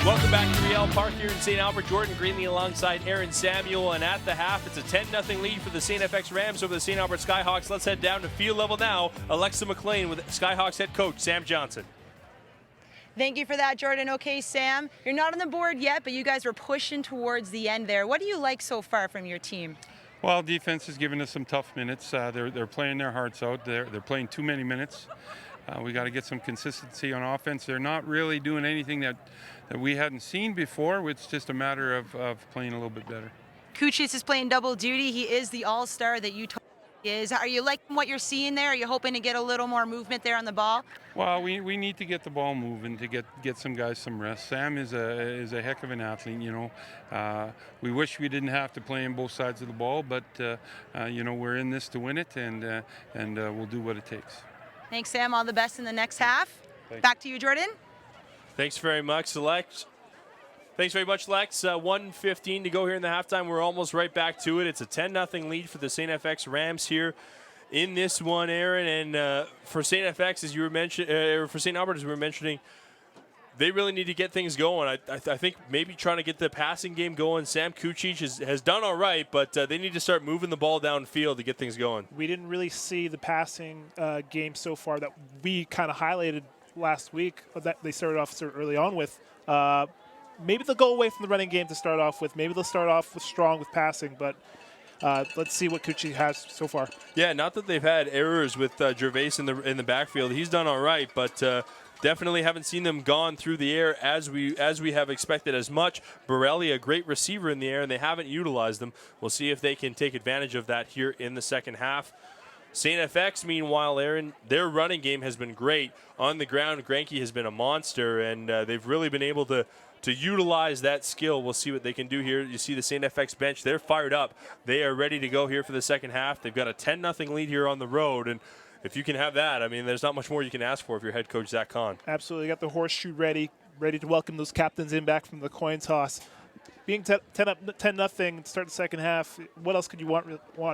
Welcome back to Riel Park here in St. Albert. Jordan Greenlee alongside Aaron Samuel, and at the half, it's a 10-0 lead for the St. FX Rams over the St. Albert Skyhawks. Let's head down to field level now. Alexa McLean with Skyhawks head coach Sam Johnson. Thank you for that, Jordan. Okay, Sam, you're not on the board yet, but you guys were pushing towards the end there. What do you like so far from your team? Well, defense has given us some tough minutes. They're playing their hearts out. They're playing too many minutes. We got to get some consistency on offense. They're not really doing anything that we hadn't seen before. It's just a matter of playing a little bit better. Kuchis is playing double duty. He is the all-star that you told he is. Are you liking what you're seeing there? Are you hoping to get a little more movement there on the ball? Well, we need to get the ball moving to get some guys some rest. Sam is a heck of an athlete, you know. We wish we didn't have to play on both sides of the ball, but you know, we're in this to win it, and we'll do what it takes. Thanks, Sam. All the best in the next half. Thanks. Back to you, Jordan. Thanks very much, Lex. 1:15 to go here in the halftime. We're almost right back to it. It's a 10-0 lead for the St. FX Rams here in this one, Aaron. And for St. FX, as you were mentioning, for St. Albert, as we were mentioning, they really need to get things going. I think maybe trying to get the passing game going. Sam Kuchich has done all right, but they need to start moving the ball downfield to get things going. We didn't really see the passing game so far that we kind of highlighted last week that they started off so early on with. Maybe they'll go away from the running game to start off with. Maybe they'll start off with strong with passing, but let's see what Kuchich has so far. Yeah, not that they've had errors with Gervais in the backfield. He's done all right, but definitely haven't seen them gone through the air as we have expected as much. Borelli, a great receiver in the air, and they haven't utilized them. We'll see if they can take advantage of that here in the second half. St. FX, meanwhile, Aaron, their running game has been great. On the ground, Granke has been a monster, and they've really been able to utilize that skill. We'll see what they can do here. You see the St. FX bench. They're fired up. They are ready to go here for the second half. They've got a 10-0 lead here on the road, and if you can have that, I mean, there's not much more you can ask for if you're head coach Zach Kahn. Absolutely. Got the horseshoe ready to welcome those captains in back from the coin toss. Being 10-0 to start the second half, what else could you want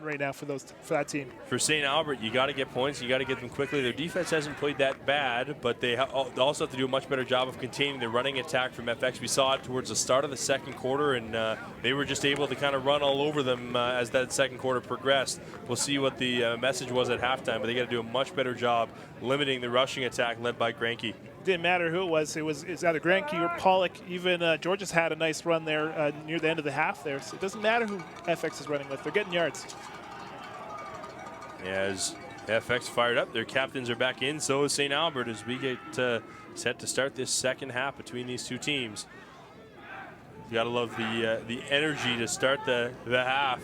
right now for that team? For St. Albert, you got to get points. You got to get them quickly. Their defense hasn't played that bad, but they also have to do a much better job of containing the running attack from FX. We saw it towards the start of the second quarter, and they were just able to kind of run all over them as that second quarter progressed. We'll see what the message was at halftime, but they got to do a much better job limiting the rushing attack led by Granke. Didn't matter who it was. It's either Granke or Pollock. Even Georges had a nice run there near the end of the half there. So it doesn't matter who FX is running with. They're getting yards. As FX fired up, their captains are back in. So is St. Albert as we get set to start this second half between these two teams. You got to love the energy to start the half.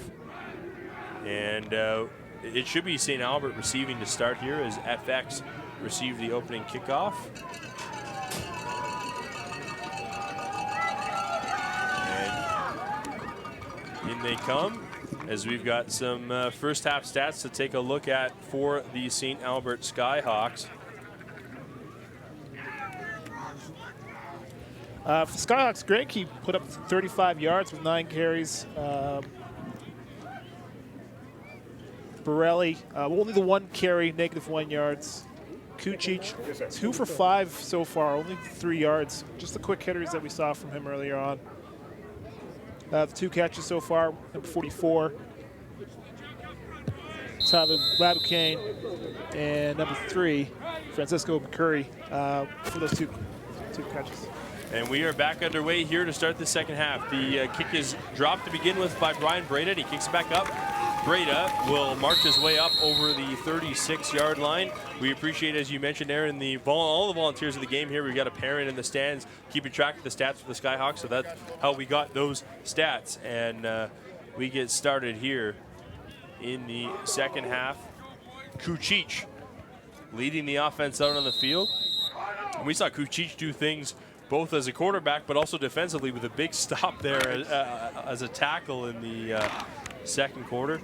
And it should be St. Albert receiving to start here as FX receive the opening kickoff. And in they come as we've got some first half stats to take a look at for the St. Albert Skyhawks. For the Skyhawks, Granke put up 35 yards with 9 carries. Borelli, only the 1 carry, -1 yards. Kuchich, 2 for 5 so far, only 3 yards. Just the quick hitters that we saw from him earlier on. The 2 catches so far, number 44, Tyler Laboucaine, and number 3, Francisco McCurry, for those two catches. And we are back underway here to start the second half. The kick is dropped to begin with by Brian Breda. He kicks it back up. Breda will march his way up over the 36-yard line. We appreciate, as you mentioned, Aaron, all the volunteers of the game here. We've got a parent in the stands keeping track of the stats for the Skyhawks, so that's how we got those stats. And we get started here in the second half. Kuchich leading the offense out on the field. And we saw Kuchich do things both as a quarterback but also defensively with a big stop there as a tackle in the second quarter.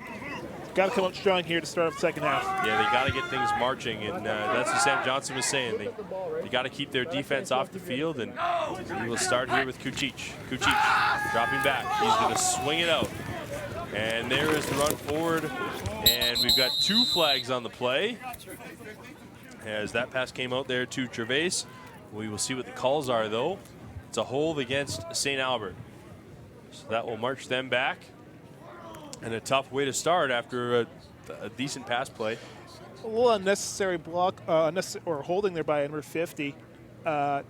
Got to come up strong here to start off the second half. Yeah, they got to get things marching, and that's what Sam Johnson was saying. They got to keep their defense off the field, and we will start here with Kuchich. Kuchich dropping back. He's going to swing it out. And there is the run forward, and we've got 2 flags on the play. As that pass came out there to Gervais. We will see what the calls are, though. It's a hold against St. Albert. So that will march them back. And a tough way to start after a decent pass play. A little unnecessary block, or holding there by number 50. The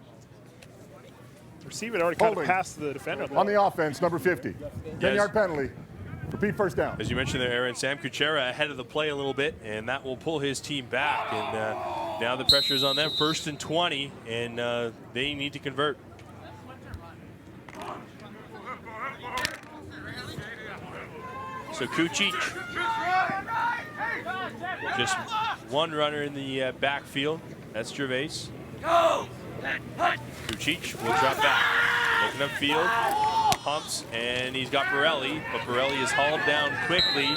receiver had already kind of Holding. passed the defender. On the offense, number 50. 10-yard penalty. Repeat first down. As you mentioned there, Aaron, Sam Kuchera ahead of the play a little bit, and that will pull his team back. And now the pressure is on them. 1st and 20, and they need to convert. So Kucic, just one runner in the backfield. That's Gervais. Kucic will drop back. Looking upfield, pumps, and he's got Borelli, but Borelli is hauled down quickly.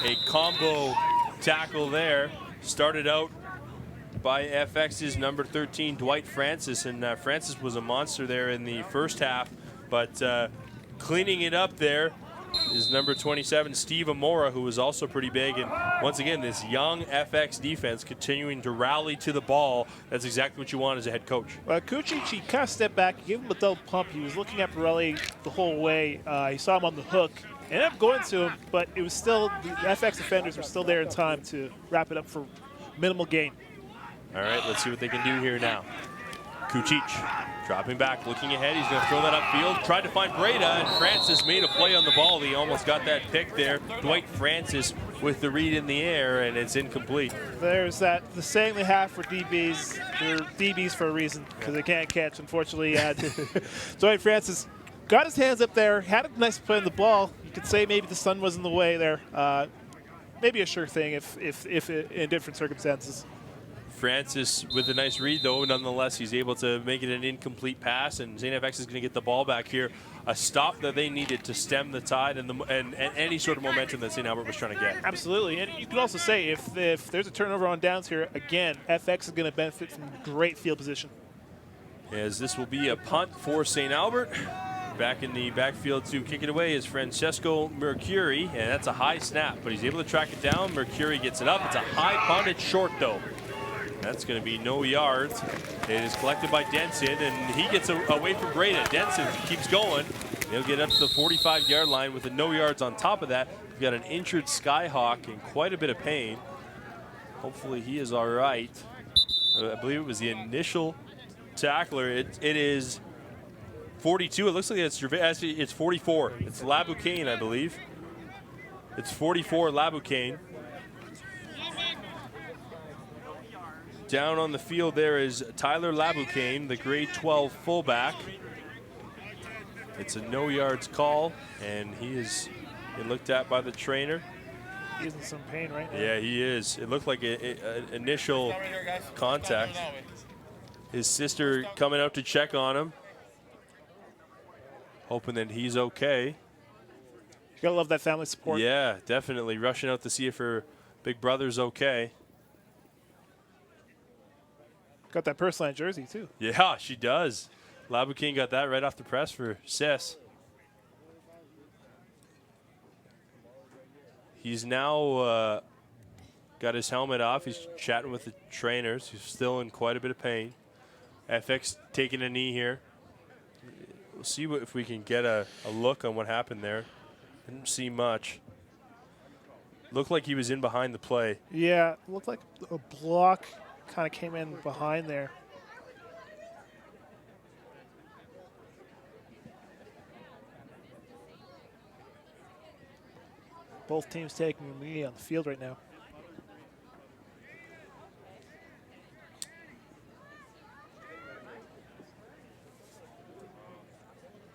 A combo tackle there. Started out by FX's number 13, Dwight Francis, and Francis was a monster there in the first half, but cleaning it up there is number 27, Steve Amora, who was also pretty big. And once again, this young FX defense continuing to rally to the ball. That's exactly what you want as a head coach. Kucic, he kind of stepped back, gave him a double pump. He was looking at Borelli the whole way. He saw him on the hook. Ended up going to him, but it was still, the FX defenders were still there in time to wrap it up for minimal gain. All right, let's see what they can do here now. Kucic dropping back, looking ahead. He's going to throw that upfield. Tried to find Breda, and Francis made a play on the ball. He almost got that pick there. Dwight Francis with the read in the air, and it's incomplete. There's the saying they have for DBs. They're DBs for a reason, because they can't catch. Unfortunately, Dwight Francis got his hands up there, had a nice play on the ball. You could say maybe the sun was in the way there. Maybe a sure thing if in different circumstances. Francis with a nice read, though. Nonetheless, he's able to make it an incomplete pass, and St. FX is going to get the ball back here. A stop that they needed to stem the tide and any sort of momentum that St. Albert was trying to get. Absolutely, and you could also say if there's a turnover on downs here, again, FX is going to benefit from great field position. As this will be a punt for St. Albert. Back in the backfield to kick it away is Francesco Mercuri, and that's a high snap, but he's able to track it down. Mercuri gets it up. It's a high punt. It's short, though. That's going to be no yards. It is collected by Denson, and he gets away from Breda. Denson keeps going. He'll get up to the 45-yard line with the no yards on top of that. We've got an injured Skyhawk in quite a bit of pain. Hopefully he is all right. I believe it was the initial tackler. It is 42. It looks like it's 44. It's Laboucaine, I believe. It's 44 Laboucaine. Down on the field there is Tyler Laboucaine, the grade 12 fullback. It's a no yards call, and he is looked at by the trainer. He's in some pain right now. Yeah, he is. It looked like an initial contact. His sister coming out to check on him, hoping that he's okay. You gotta love that family support. Yeah, definitely. Rushing out to see if her big brother's okay. Got that personalized jersey, too. Yeah, she does. Laboucaine got that right off the press for Sis. He's now got his helmet off. He's chatting with the trainers. He's still in quite a bit of pain. FX taking a knee here. We'll see if we can get a look on what happened there. Didn't see much. Looked like he was in behind the play. Yeah, looked like a block kind of came in behind there. Both teams taking a knee on the field right now.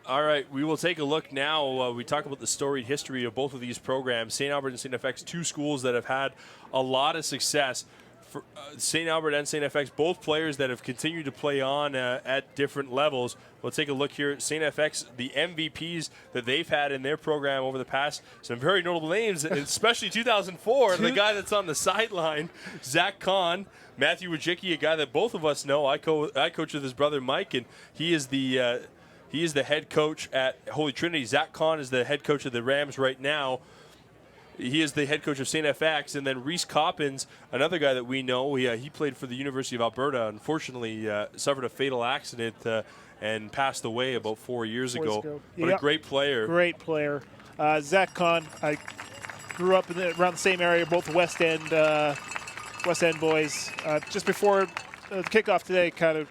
All right, we will take a look now. We talk about the storied history of both of these programs. St. Albert and St. FX, two schools that have had a lot of success. For St. Albert and St. FX, both players that have continued to play on at different levels. We'll take a look here at St. FX, the MVPs that they've had in their program over the past. Some very notable names, especially 2004, the guy that's on the sideline, Zach Kahn. Matthew Wojcicki, a guy that both of us know. I coach with his brother Mike, and he is the head coach at Holy Trinity. Zach Kahn is the head coach of the Rams right now. he is the head coach of St. FX. And then Reese Coppins, another guy that we know, he played for the University of Alberta. Unfortunately, suffered a fatal accident and passed away about 4 years ago. But a great player. Great player. Zach Kahn, I grew up around the same area, both West End boys. Just before the kickoff today, kind of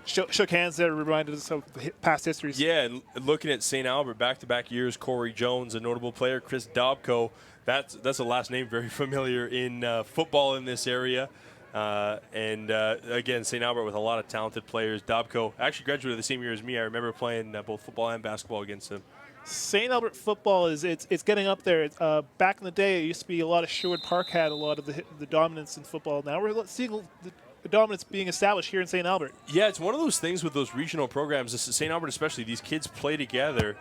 shook hands there, reminded us of past histories. Yeah, and looking at St. Albert, back-to-back years, Corey Jones, a notable player, Chris Dobko. That's a last name very familiar in football in this area. Again, St. Albert with a lot of talented players. Dobko actually graduated the same year as me. I remember playing both football and basketball against him. St. Albert football it's getting up there. Back in the day, it used to be a lot of Sherwood Park had a lot of the dominance in football. Now we're seeing the dominance being established here in St. Albert. Yeah, it's one of those things with those regional programs, St. Albert especially, these kids play together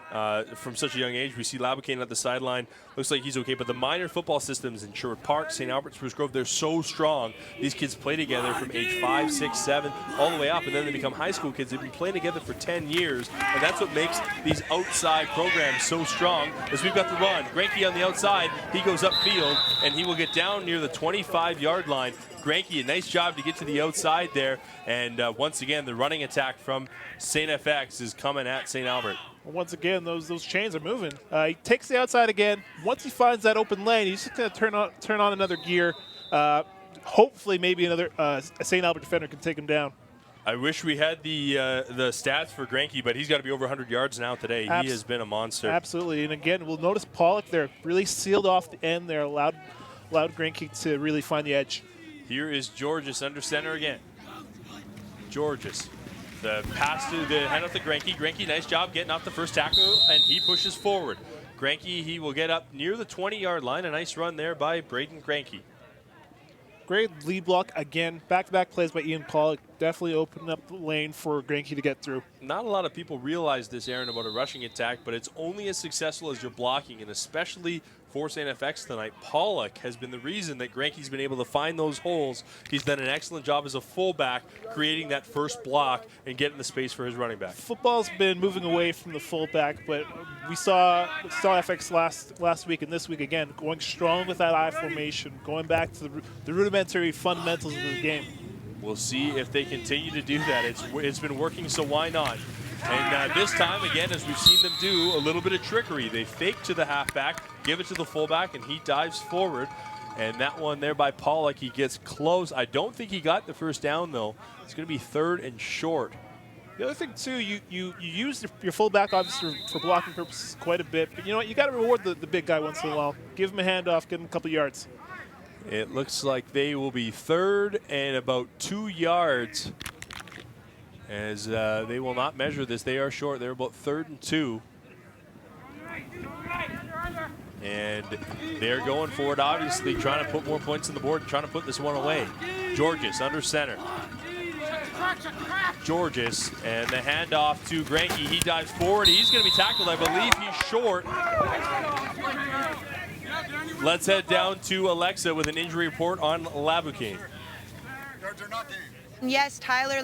from such a young age. We see Laboucan at the sideline. Looks like he's okay, but the minor football systems in Sherwood Park, St. Albert, Spruce Grove, they're so strong. These kids play together from age 5, 6, 7, all the way up, and then they become high school kids. They've been playing together for 10 years, and that's what makes these outside programs so strong, is we've got the run. Granke on the outside, he goes upfield, and he will get down near the 25-yard line. Granke, a nice job to get to the outside there. And once again, the running attack from St. FX is coming at St. Albert. Once again, those chains are moving. He takes the outside again. Once he finds that open lane, he's just going to turn on another gear. Hopefully, maybe another St. Albert defender can take him down. I wish we had the stats for Granke, but he's got to be over 100 yards now today. He has been a monster. Absolutely. And again, we'll notice Pollock there really sealed off the end there, allowed Granke to really find the edge. Here is Georges under center again. Georges. The pass to the hand off to Granke. Granke, nice job getting off the first tackle, and he pushes forward. Granke, he will get up near the 20-yard line. A nice run there by Braden Granke. Great lead block again. Back-to-back plays by Ian Pollock. Definitely opened up the lane for Granke to get through. Not a lot of people realize this, Aaron, about a rushing attack, but it's only as successful as your blocking, and especially for St. FX tonight, Pollock has been the reason that Granke's been able to find those holes. He's done an excellent job as a fullback, creating that first block and getting the space for his running back. Football's been moving away from the fullback, but we saw FX last week and this week again, going strong with that I formation, going back to the rudimentary fundamentals of the game. We'll see if they continue to do that. It's been working, so why not? And this time, again, as we've seen them do, a little bit of trickery. They fake to the halfback, give it to the fullback, and he dives forward. And that one there by Pollock, he gets close. I don't think he got the first down, though. It's going to be 3rd and short. The other thing, too, you use your fullback, obviously, for blocking purposes quite a bit. But you know what? You got to reward the big guy once in a while. Give him a handoff, give him a couple yards. It looks like they will be 3rd and about 2 yards, as they will not measure this. They are short. They're about 3rd and 2. And they're going for it, obviously, trying to put more points on the board, trying to put this one away. Georges under center. Georges, and the handoff to Granke. He dives forward. He's going to be tackled. I believe he's short. Let's head down to Alexa with an injury report on Laboucan. Yes, Tyler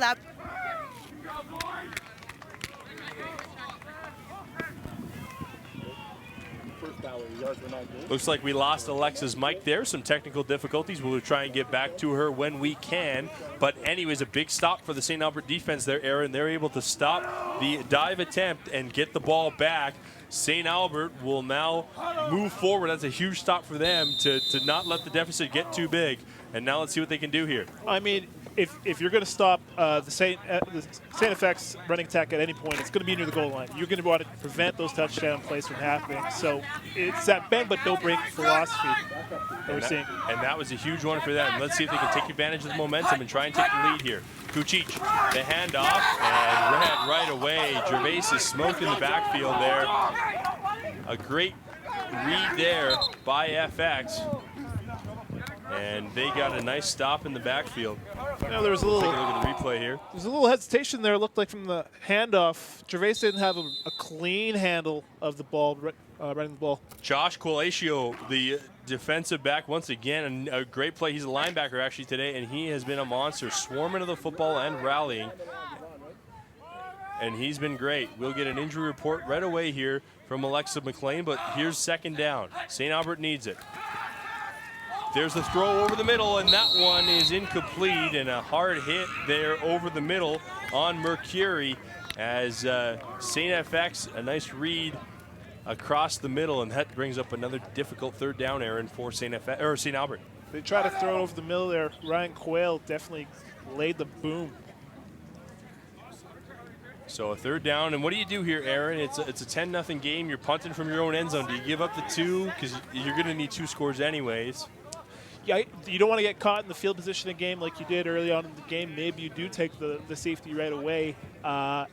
Looks like we lost Alexa's mic there. Some technical difficulties. We'll try and get back to her when we can. But anyways, a big stop for the St. Albert defense there, Aaron. They're able to stop the dive attempt and get the ball back. St. Albert will now move forward. That's a huge stop for them to not let the deficit get too big. And now let's see what they can do here. I mean, if you're going to stop the St. FX running attack at any point, it's going to be near the goal line. You're going to want to prevent those touchdown plays from happening. So it's that bend but don't break philosophy that we're seeing. And that was a huge one for them. Let's see if they can take advantage of the momentum and try and take the lead here. Kucic, the handoff, and red right away. Gervais is smoking the backfield there. A great read there by FX. And they got a nice stop in the backfield. You know, there was a little. Take a look at the replay here. There's a little hesitation there. It looked like from the handoff, Gervais didn't have a clean handle of the ball, running the ball. Josh Colatio, the defensive back, once again, a great play. He's a linebacker actually today, and he has been a monster, swarming to the football and rallying. and he's been great. We'll get an injury report right away here from Alexa McLean, but here's second down. St. Albert needs it. There's the throw over the middle, and that one is incomplete, and a hard hit there over the middle on Mercuri as St. FX, a nice read across the middle, and that brings up another difficult third down errand for St. Albert. They try to throw it over the middle there. Ryan Quayle definitely laid the boom. So a third down, and what do you do here, Aaron? It's a 10-0 game. You're punting from your own end zone. Do you give up the 2? Because you're going to need 2 scores anyways. Yeah, you don't want to get caught in the field position game like you did early on in the game. Maybe you do take the safety right away. They're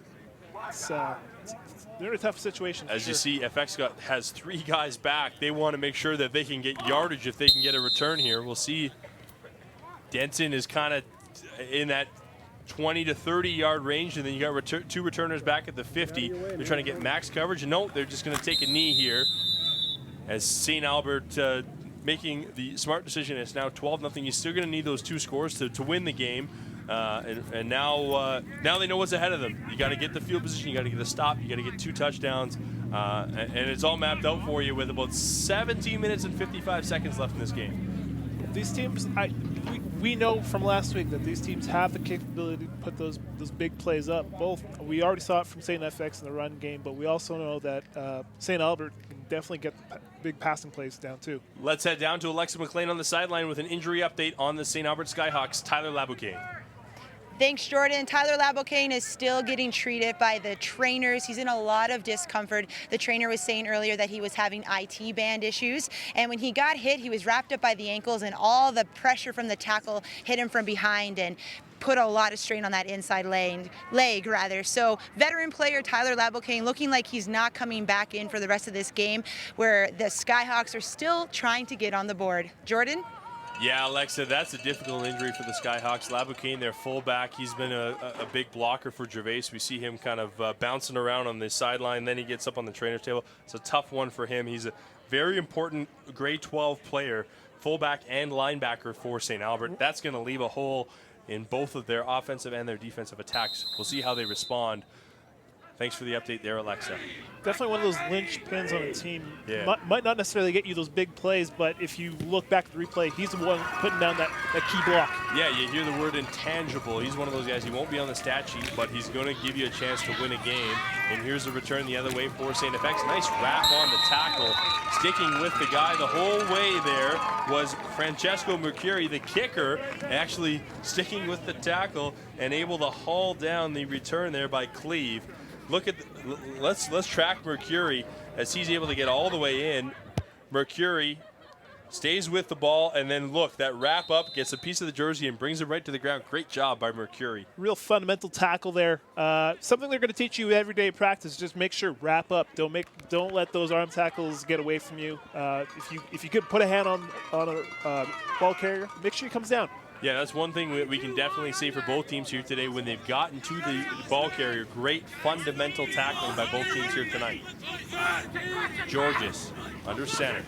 in a tough situation. As you see, FX has 3 guys back. They want to make sure that they can get yardage if they can get a return here. We'll see. Denson is kind of in that 20 to 30 yard range, and then you got 2 returners back at the 50. They're trying to get max coverage. No, they're just going to take a knee here as St. Albert making the smart decision. It's now 12-0. You're still going to need those 2 scores to win the game. And now they know what's ahead of them. You got to get the field position. You got to get the stop. You got to get 2 touchdowns. And it's all mapped out for you with about 17 minutes and 55 seconds left in this game. These teams, we know from last week that these teams have the capability to put those big plays up. We already saw it from St. FX in the run game, but we also know that St. Albert can definitely get the big passing plays down too. Let's head down to Alexa McLean on the sideline with an injury update on the St. Albert Skyhawks. Tyler Laboucaine. Thanks, Jordan. Tyler Laboucaine is still getting treated by the trainers. He's in a lot of discomfort. The trainer was saying earlier that he was having IT band issues, and when he got hit, he was wrapped up by the ankles, and all the pressure from the tackle hit him from behind and put a lot of strain on that inside leg. So veteran player Tyler Laboucaine looking like he's not coming back in for the rest of this game, where the Skyhawks are still trying to get on the board. Jordan? Yeah, Alexa, that's a difficult injury for the Skyhawks. Laboucaine, their fullback, he's been a big blocker for Gervais. We see him kind of bouncing around on the sideline. Then he gets up on the trainer's table. It's a tough one for him. He's a very important grade 12 player, fullback and linebacker for St. Albert. That's going to leave a hole in both of their offensive and their defensive attacks. We'll see how they respond. Thanks for the update there, Alexa. Definitely one of those linchpins on a team. Yeah. Might not necessarily get you those big plays, but if you look back at the replay, he's the one putting down that key block. Yeah, you hear the word intangible. He's one of those guys, he won't be on the stat sheet, but he's going to give you a chance to win a game. And here's a return the other way for St. FX. Nice wrap on the tackle. Sticking with the guy the whole way there was Francesco Mercuri, the kicker, actually sticking with the tackle and able to haul down the return there by Cleve. Look at let's track Mercuri as he's able to get all the way in. Mercuri stays with the ball, and then look, that wrap up gets a piece of the jersey and brings it right to the ground. Great job by Mercuri. Real fundamental tackle there. Something they're going to teach you every day in practice. Just make sure wrap up. Don't let those arm tackles get away from you. If you could put a hand on a ball carrier, make sure he comes down. Yeah, that's one thing we can definitely say for both teams here today when they've gotten to the ball carrier. Great fundamental tackling by both teams here tonight. Georges under center.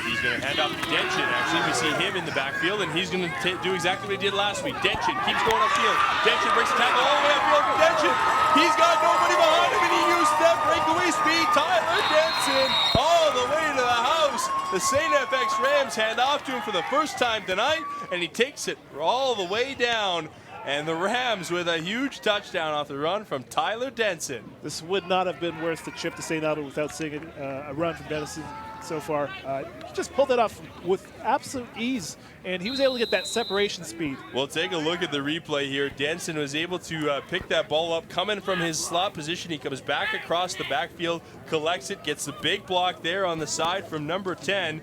He's going to hand off to Denchen. Actually, we see him in the backfield, and he's going to do exactly what he did last week. Denchen keeps going upfield. Denchen breaks the tackle all the way upfield for Denchen. He's got nobody behind him, and he used that breakaway speed. Tyler Denson all the way to the house. The St. FX Rams hand off to him for the first time tonight, and he takes it all the way down. And the Rams with a huge touchdown off the run from Tyler Denson. This would not have been worth the trip to St. Albert without seeing a run from Denison so far. He just pulled it off with absolute ease, and he was able to get that separation speed. We'll take a look at the replay here. Denson was able to pick that ball up, coming from his slot position. He comes back across the backfield, collects it, gets the big block there on the side from number 10.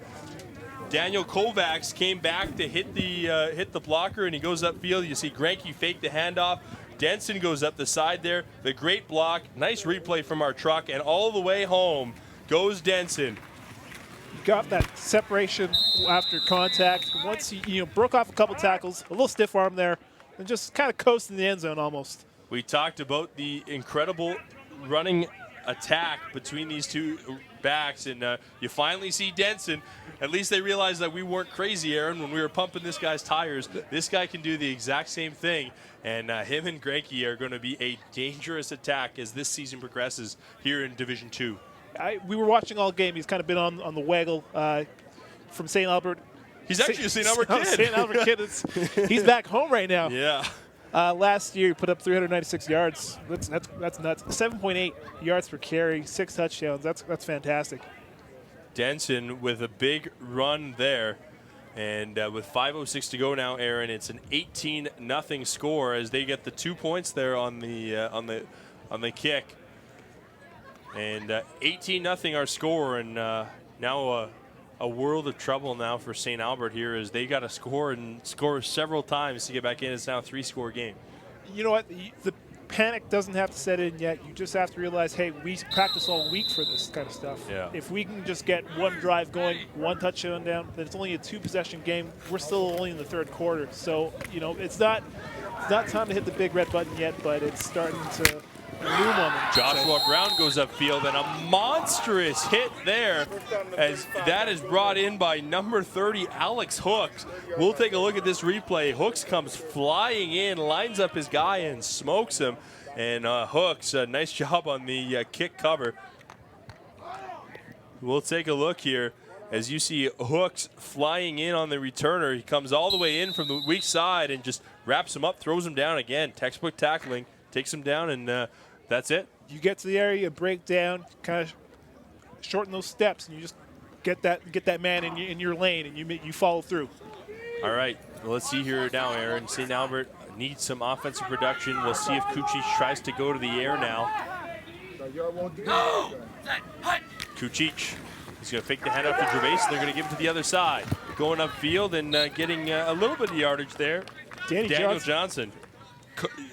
Daniel Kovacs came back to hit the blocker, and he goes upfield. You see Granke fake the handoff. Denson goes up the side there. The great block. Nice replay from our truck, and all the way home goes Denson. Got that separation after contact. Once he broke off a couple tackles, a little stiff arm there, and just kind of coasted in the end zone almost. We talked about the incredible running attack between these two backs, and you finally see Denson. At least they realized that we weren't crazy, Aaron, when we were pumping this guy's tires. This guy can do the exact same thing, and him and Greinke are going to be a dangerous attack as this season progresses here in Division 2. We were watching all game. He's kind of been on the waggle from St. Albert. He's actually a St. Albert kid. St. Albert kid. He's back home right now. Yeah. Last year, he put up 396 yards. That's nuts. 7.8 yards per carry, 6 touchdowns. That's fantastic. Denson with a big run there. And with 5:06 to go now, Aaron, it's an 18-0 score as they get the 2 points there on the kick. And 18-0 our score, and now a world of trouble now for St. Albert here as they got to score and score several times to get back in. It's now a 3-score game. You know what? The panic doesn't have to set in yet. You just have to realize, hey, we practice all week for this kind of stuff. Yeah. If we can just get one drive going, one touchdown down, then it's only a 2-possession game. We're still only in the third quarter. So, you know, it's not time to hit the big red button yet, but it's starting to loom on them. Joshua Brown goes upfield, and a monstrous hit there as that is brought in by number 30, Alex Hooks. We'll take a look at this replay. Hooks comes flying in, lines up his guy, and smokes him. And Hooks, nice job on the kick cover. We'll take a look here as you see Hooks flying in on the returner. He comes all the way in from the weak side and just wraps him up, throws him down again. Textbook tackling, takes him down, and that's it. You get to the area, break down, kind of shorten those steps, and you just get that man in your lane, and you follow through. All right, well, let's see here now, Aaron. St. Albert needs some offensive production. We'll see if Kucic tries to go to the air now. Kucic, he's going to fake the handoff to Gervais. They're going to give it to the other side. Going upfield and getting a little bit of yardage there. Daniel Johnson,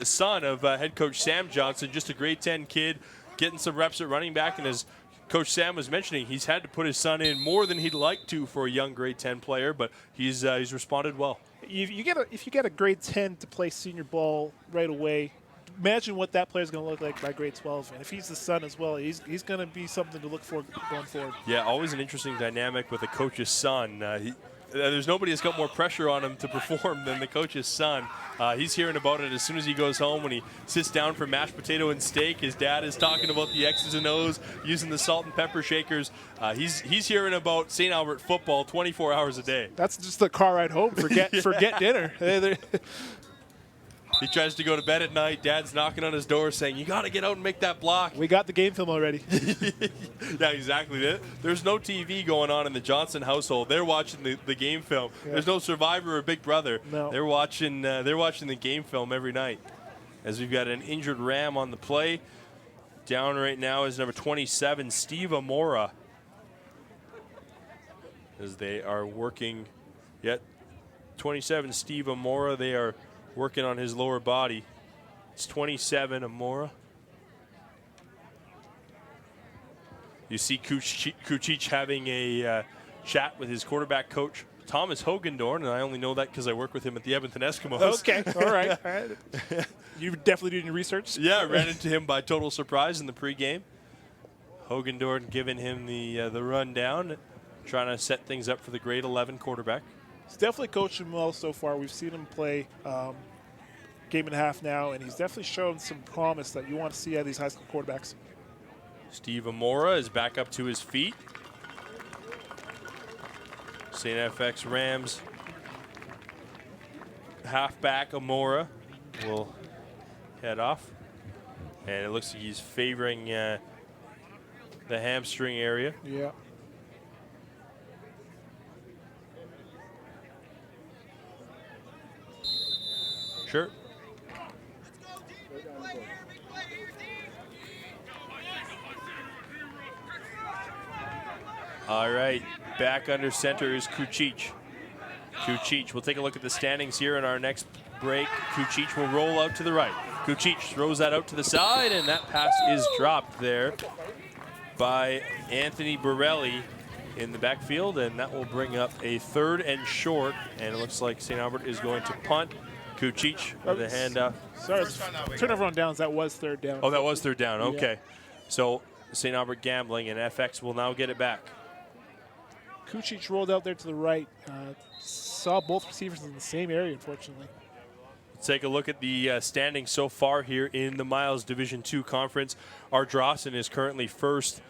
son of head coach Sam Johnson, just a grade 10 kid, getting some reps at running back. And as Coach Sam was mentioning, he's had to put his son in more than he'd like to for a young grade 10 player, but he's responded well. If you get a grade 10 to play senior ball right away, imagine what that player's going to look like by grade 12. And if he's the son as well, he's going to be something to look for going forward. Yeah, always an interesting dynamic with a coach's son. There's nobody that's got more pressure on him to perform than the coach's son. He's hearing about it as soon as he goes home. When he sits down for mashed potato and steak, his dad is talking about the X's and O's, using the salt and pepper shakers. He's hearing about St. Albert football 24 hours a day. That's just the car ride home. Forget dinner. He tries to go to bed at night. Dad's knocking on his door saying, "You got to get out and make that block." We got the game film already. Yeah, exactly. There's no TV going on in the Johnson household. They're watching the game film. Yeah. There's no Survivor or Big Brother. No. They're watching the game film every night. As we've got an injured Ram on the play. Down right now is number 27, Steve Amora. As they are working, 27, Steve Amora. They are working on his lower body. It's 27, Amora. You see Kucic having a chat with his quarterback coach, Thomas Hogendorn, and I only know that because I work with him at the Edmonton Eskimos. Okay, all right. You definitely doing your research? Yeah, I ran into him by total surprise in the pregame. Hogendorn giving him the rundown, trying to set things up for the grade 11 quarterback. He's definitely coached him well so far. We've seen him play game and a half now, and he's definitely shown some promise that you want to see out of these high school quarterbacks. Steve Amora is back up to his feet. St. FX Rams halfback Amora will head off. And it looks like he's favoring the hamstring area. Yeah. Sure. All right, back under center is Kucic. We'll take a look at the standings here in our next break. Kucic will roll out to the right. Kucic throws that out to the side, and that pass is dropped there by Anthony Borelli in the backfield, and that will bring up a 3rd and short, and it looks like St. Albert is going to punt. Kucic with a handoff. Sorry, turnover on downs. That was 3rd down. Oh, that was 3rd down. Okay. Yeah. So St. Albert Gambling, and FX will now get it back. Kucic rolled out there to the right. Saw both receivers in the same area, unfortunately. Let's take a look at the standings so far here in the Miles Division II Conference. Ardrossan is currently first.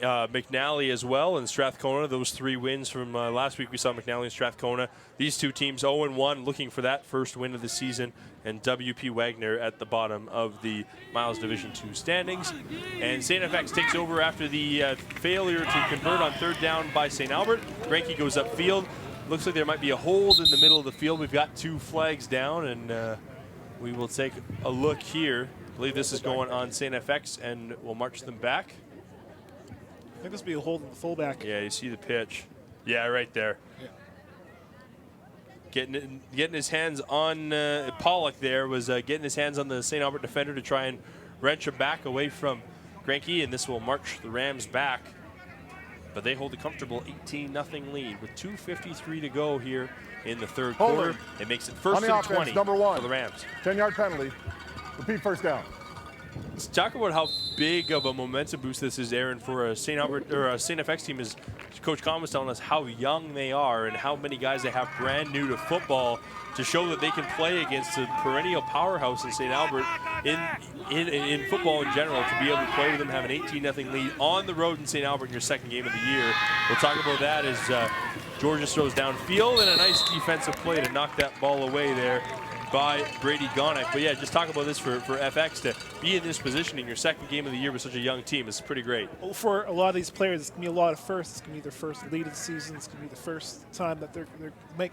McNally as well, and Strathcona. Those 3 wins from last week. We saw McNally and Strathcona. These 2 teams 0-1, looking for that first win of the season. And WP Wagner at the bottom of the Miles Division II standings. And St. FX takes over after the failure to convert on 3rd down by St. Albert. Granke goes upfield. Looks like there might be a hold in the middle of the field. We've got 2 flags down, and we will take a look here. I believe this is going on St. FX, and we'll march them back. I think this will be a hold in the fullback. Yeah, you see the pitch. Yeah, right there. Yeah. Getting his hands on Pollock there was getting his hands on the St. Albert defender to try and wrench him back away from Granke, and this will march the Rams back. But they hold a comfortable 18-0 lead with 2:53 to go here in the 3rd quarter. It makes it first and 20 number 1 for the Rams. 10-yard penalty. Repeat first down. Let's talk about how big of a momentum boost this is, Aaron, for a St. Albert or a St. FX team. Is Coach Kahn was telling us how young they are and how many guys they have brand new to football to show that they can play against a perennial powerhouse in St. Albert in football in general. To be able to play with them, have an 18-0 lead on the road in St. Albert in your 2nd game of the year. We'll talk about that as Georges throws downfield, and a nice defensive play to knock that ball away there by Brady Gonek. But yeah, just talk about this for FX to be in this position in your 2nd game of the year with such a young team is pretty great. Well, for a lot of these players, it's going to be a lot of firsts. It's going to be their first lead of the season. It's going to be the first time that they're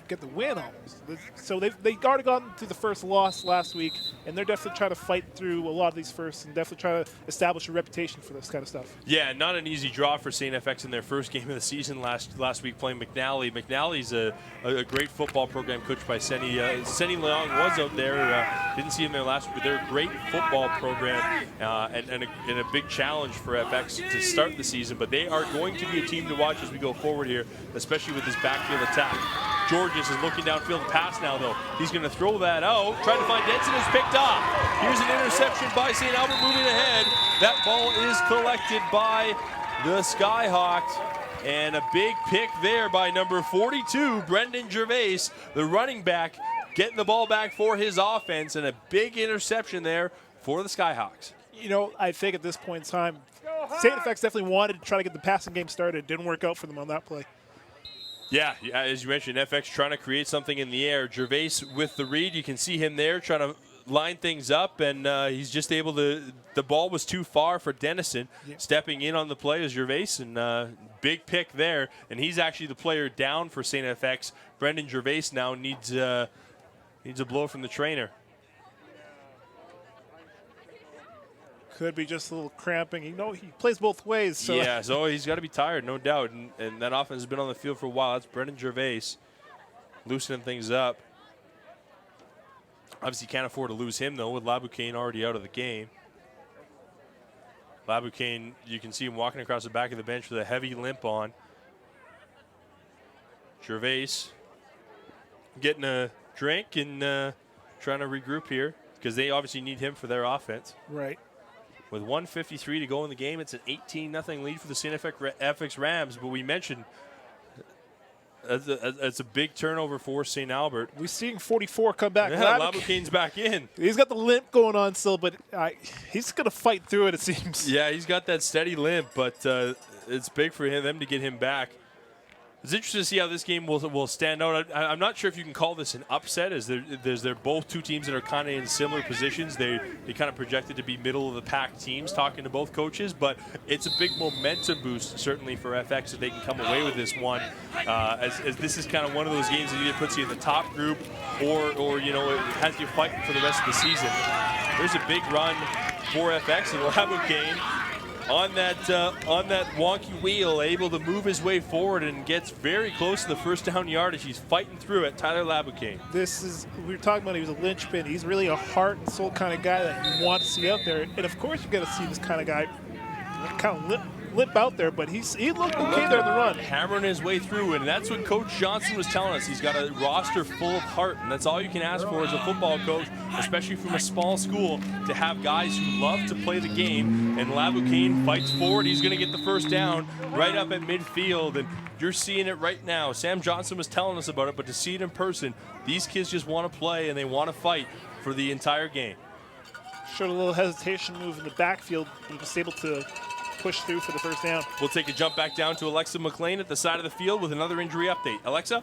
get the win almost. So they've already gotten through the first loss last week, and they're definitely trying to fight through a lot of these firsts and definitely try to establish a reputation for this kind of stuff. Yeah, not an easy draw for St. FX in their first game of the season last week playing McNally. McNally's a great football program coached by Senny. Senny Leong was out there. Didn't see him there last week, but they're a great football program and a big challenge for FX to start the season. But they are going to be a team to watch as we go forward here, especially with this backfield attack. Georges is looking downfield pass now, though. He's going to throw that out. Trying to find Denson, is picked off. Here's an interception by St. Albert moving ahead. That ball is collected by the Skyhawks. And a big pick there by number 42, Brendan Gervais, the running back, getting the ball back for his offense, and a big interception there for the Skyhawks. You know, I think at this point in time, St. FX definitely wanted to try to get the passing game started. It didn't work out for them on that play. Yeah, as you mentioned, FX trying to create something in the air. Gervais with the read. You can see him there trying to line things up, and he's just able to – the ball was too far for Dennison. Yep. Stepping in on the play is Gervais, and big pick there. And he's actually the player down for St. FX. Brendan Gervais now needs a blow from the trainer. Could be just a little cramping. You know, he plays both ways. So. Yeah, so he's got to be tired, no doubt. And that offense has been on the field for a while. That's Brendan Gervais loosening things up. Obviously, can't afford to lose him, though, with Laboucaine already out of the game. Laboucaine, you can see him walking across the back of the bench with a heavy limp on. Gervais getting a drink and trying to regroup here because they obviously need him for their offense. Right. With 1:53 to go in the game, it's an 18-0 lead for the St. FX Rams. But we mentioned it's a big turnover for St. Albert. We're seeing 44 come back. Yeah, Laboucaine's back in. He's got the limp going on still, but he's going to fight through it, it seems. Yeah, he's got that steady limp, but it's big for them to get him back. It's interesting to see how this game will stand out. I'm not sure if you can call this an upset, as they're both two teams that are kind of in similar positions. They kind of projected to be middle of the pack teams, talking to both coaches, but it's a big momentum boost certainly for FX if they can come away with this one. As this is kind of one of those games that either puts you in the top group or you know, it has you fighting for the rest of the season. There's a big run for FX, and Laboucaine on that wonky wheel, able to move his way forward and gets very close to the first down yardage. He's fighting through it. Tyler Laboucaine. We were talking about he was a linchpin. He's really a heart and soul kind of guy that you want to see out there. And of course, you got to see this kind of guy kind of limp out there, but he looked okay there in the run. Hammering his way through, and that's what Coach Johnson was telling us. He's got a roster full of heart, and that's all you can ask for as a football coach, especially from a small school, to have guys who love to play the game. And Laboucaine fights forward. He's going to get the first down right up at midfield, and you're seeing it right now. Sam Johnson was telling us about it, but to see it in person, these kids just want to play and they want to fight for the entire game. Showed a little hesitation move in the backfield, but was able to push through for the first down. We'll take a jump back down to Alexa McLean at the side of the field with another injury update. Alexa?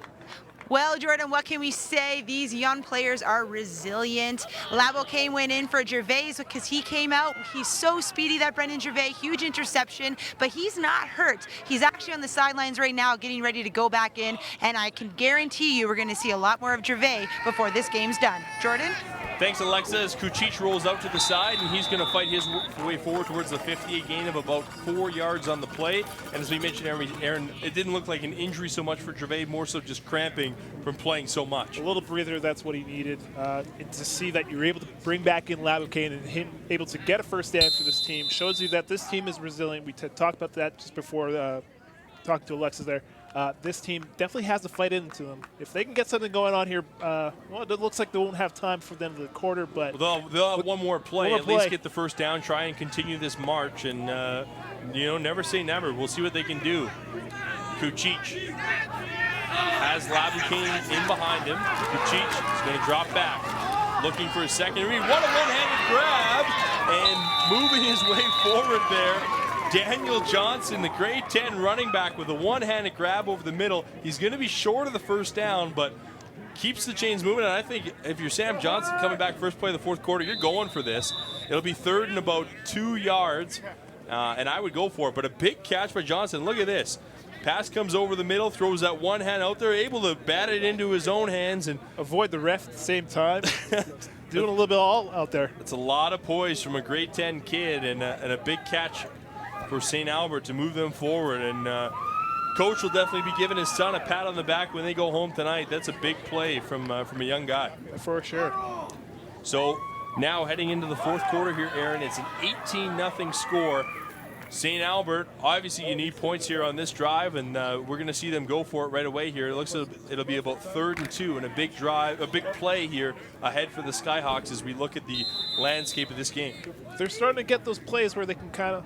Well, Jordan, what can we say? These young players are resilient. Laboucaine went in for Gervais because he came out. He's so speedy, that Brendan Gervais, huge interception, but he's not hurt. He's actually on the sidelines right now getting ready to go back in, and I can guarantee you we're going to see a lot more of Gervais before this game's done. Jordan? Thanks, Alexa, as Kucic rolls out to the side, and he's going to fight his way forward towards the 50, a gain of about 4 yards on the play. And as we mentioned, Aaron, it didn't look like an injury so much for Gervais, more so just cramping from playing so much. A little breather, that's what he needed. And to see that you're able to bring back in Laboucaine and him able to get a first down for this team shows you that this team is resilient. We talked about that just before talking to Alexa there. This team definitely has a fight into them. If they can get something going on here, well, it looks like they won't have time for them to the quarter, but they'll have one more play, at least get the first down, try and continue this march, and never say never. We'll see what they can do. Kucic has Laboucaine in behind him. Kucic is going to drop back, looking for a second read. What a one-handed grab, and moving his way forward there. Daniel Johnson, the grade 10 running back, with a one-handed grab over the middle. He's going to be short of the first down, but keeps the chains moving. And I think if you're Sam Johnson coming back first play of the fourth quarter, you're going for this. It'll be third and about 2 yards, and I would go for it. But a big catch by Johnson. Look at this. Pass comes over the middle, throws that one hand out there, able to bat it into his own hands and avoid the ref at the same time. Doing a little bit all out there. It's a lot of poise from a grade 10 kid, and a big catch for St. Albert to move them forward. And coach will definitely be giving his son a pat on the back when they go home tonight. That's a big play from a young guy. For sure. So now heading into the fourth quarter here, Aaron, it's an 18-0 score. St. Albert, obviously you need points here on this drive, and we're going to see them go for it right away here. It looks like it'll be about 3rd and 2, and a big drive, a big play here ahead for the Skyhawks as we look at the landscape of this game. They're starting to get those plays where they can kind of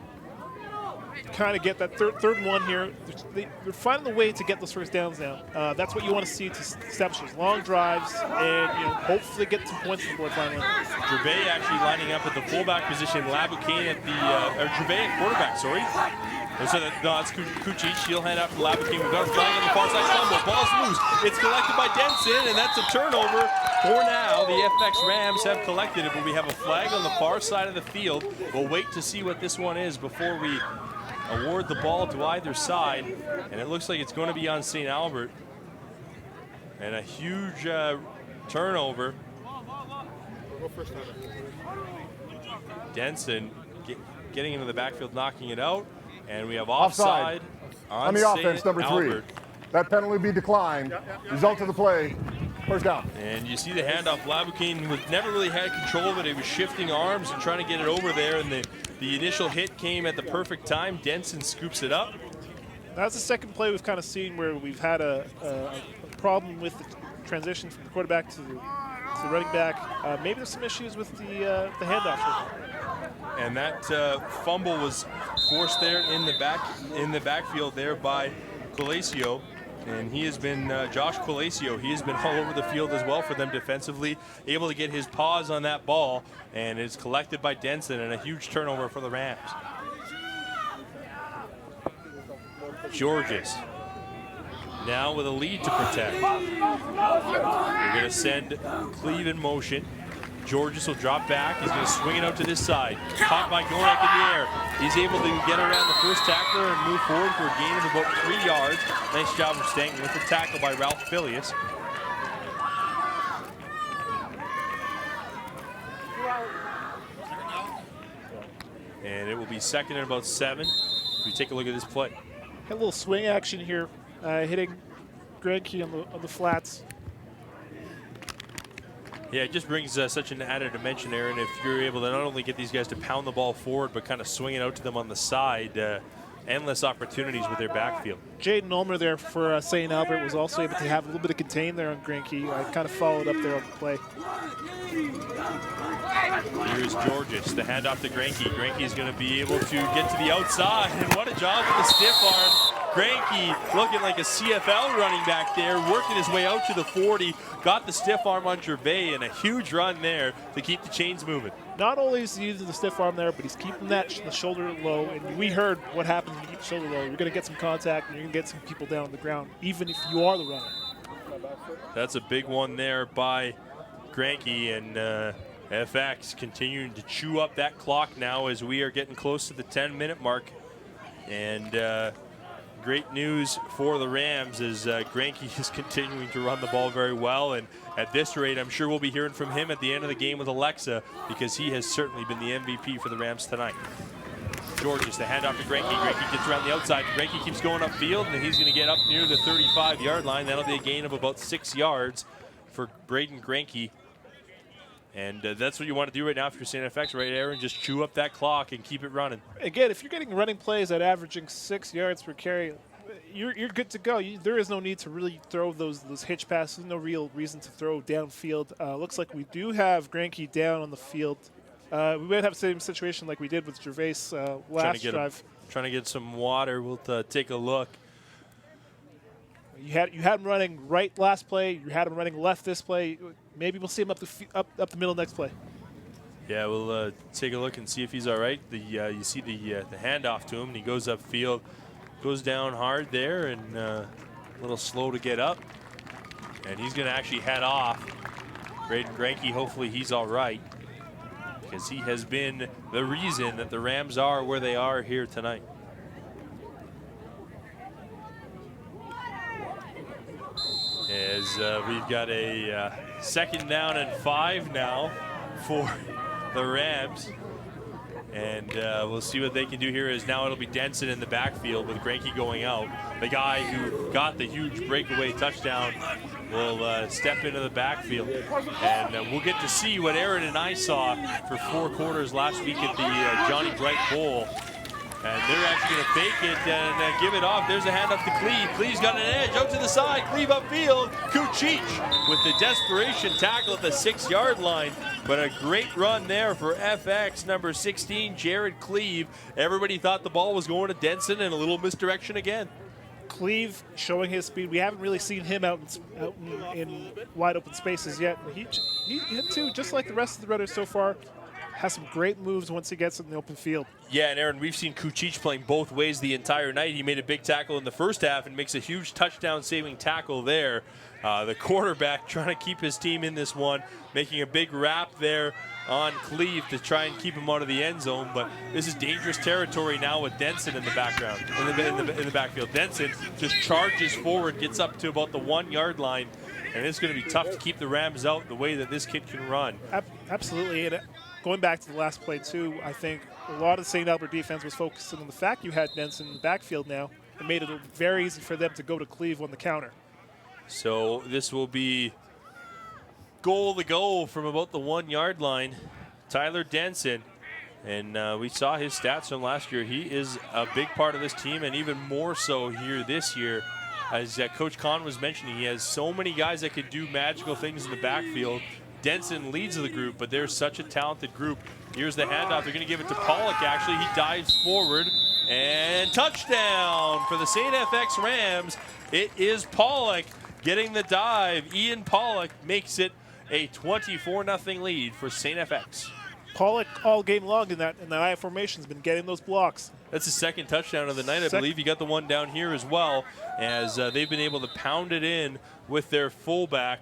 get that third and 1 here. They're finding a way to get those first downs now. That's what you want to see to establish those long drives and hopefully get some points on the board finally. Gervais actually lining up at the fullback position. Laboucaine at Gervais at quarterback. Sorry. So that's Kucic. He'll hand out to Laboucaine. We've got a flag on the far side. Fumble. Ball's loose. It's collected by Denson, and that's a turnover. For now, the FX Rams have collected it, but we have a flag on the far side of the field. We'll wait to see what this one is before we award the ball to either side, and it looks like it's going to be on St. Albert. And a huge turnover. Denson getting into the backfield, knocking it out, and we have offside on the offense, number 3. That penalty be declined. Result of the play, first down. And you see the handoff. Laboucaine never really had control of it. He was shifting arms and trying to get it over there, and the initial hit came at the perfect time. Denson scoops it up. That's the second play we've kind of seen where we've had a problem with the transition from the quarterback to the running back. Maybe there's some issues with the handoff. And that fumble was forced there in the backfield there by Colasio. And he has been, Josh Colasio, he has been all over the field as well for them defensively, able to get his paws on that ball, and it's collected by Denson, and a huge turnover for the Rams. Georges now with a lead to protect. They're going to send Cleve in motion. Georges will drop back. He's going to swing it out to this side. Caught by Gorek in the air. He's able to get around the first tackler and move forward for a gain of about 3 yards. Nice job of staying with the tackle by Ralph Filius. And it will be 2nd and about 7. We take a look at this play. Had a little swing action here, hitting Granke on the flats. Yeah, it just brings such an added dimension, Aaron, if you're able to not only get these guys to pound the ball forward, but kind of swing it out to them on the side. endless opportunities with their backfield. Jaden Ulmer there for St. Albert was also able to have a little bit of contain there on Granke. I kind of followed up there on the play. Here's Georges, the handoff to Granke. Granke is going to be able to get to the outside, and what a job with the stiff arm. Granke looking like a CFL running back there, working his way out to the 40, got the stiff arm on Gervais, and a huge run there to keep the chains moving. Not only is he using the stiff arm there, but he's keeping the shoulder low, and we heard what happens when you keep the shoulder low. You're going to get some contact, and you're going to get some people down on the ground, even if you are the runner. That's a big one there by Granke, and FX continuing to chew up that clock now as we are getting close to the 10-minute mark. And great news for the Rams as Granke is continuing to run the ball very well. And at this rate, I'm sure we'll be hearing from him at the end of the game with Alexa, because he has certainly been the MVP for the Rams tonight. Georges, the handoff to Granke. Granke gets around the outside. Granke keeps going upfield, and he's going to get up near the 35-yard line. That'll be a gain of about 6 yards for Braden Granke. And that's what you want to do right now if you're St. FX, right, Aaron? Just chew up that clock and keep it running. Again, if you're getting running plays at averaging 6 yards per carry, you're good to go. There is no need to really throw those hitch passes. No real reason to throw downfield. Looks like we do have Granke down on the field. We might have the same situation like we did with Gervais last drive. Trying to get some water. We'll take a look. You had him running right last play. You had him running left this play. Maybe we'll see him up the middle next play. Yeah, we'll take a look and see if he's all right. You see the handoff to him, and he goes upfield, goes down hard there, and a little slow to get up. And he's going to actually head off. Braden Granke, hopefully he's all right, because he has been the reason that the Rams are where they are here tonight. As we've got a 2nd down and 5 now for the Rams. And we'll see what they can do here. As now it'll be Denson in the backfield with Granke going out. The guy who got the huge breakaway touchdown will step into the backfield. And we'll get to see what Aaron and I saw for 4 quarters last week at the Johnny Bright Bowl. And they're actually going to fake it and give it off. There's a handoff to Cleve. Cleve's got an edge out to the side. Cleve upfield. Kuchich with the desperation tackle at the 6-yard line. But a great run there for FX, number 16, Jared Cleve. Everybody thought the ball was going to Denson, and a little misdirection again. Cleve showing his speed. We haven't really seen him out in wide open spaces yet. He too, just like the rest of the runners so far, has some great moves once he gets in the open field. Yeah, and Aaron, we've seen Kuchich playing both ways the entire night. He made a big tackle in the first half and makes a huge touchdown-saving tackle there. The quarterback trying to keep his team in this one, making a big wrap there on Cleve to try and keep him out of the end zone. But this is dangerous territory now with Denson in the background, in the backfield. Denson just charges forward, gets up to about the 1-yard line, and it's going to be tough to keep the Rams out the way that this kid can run. Absolutely. And going back to the last play, too, I think a lot of the St. Albert defense was focusing on the fact you had Denson in the backfield now. It made it very easy for them to go to Cleve on the counter. So this will be goal to go from about the 1-yard line. Tyler Denson, and we saw his stats from last year. He is a big part of this team, and even more so here this year. As Coach Kahn was mentioning, he has so many guys that could do magical things in the backfield. Denson leads the group, but they're such a talented group. Here's the handoff. They're going to give it to Pollock, actually. He dives forward, and touchdown for the St. FX Rams. It is Pollock getting the dive. Ian Pollock makes it a 24-0 lead for St. FX. Pollock all game long in that I formation has been getting those blocks. That's the 2nd touchdown of the night, I believe. You got the one down here as well, as they've been able to pound it in with their fullback.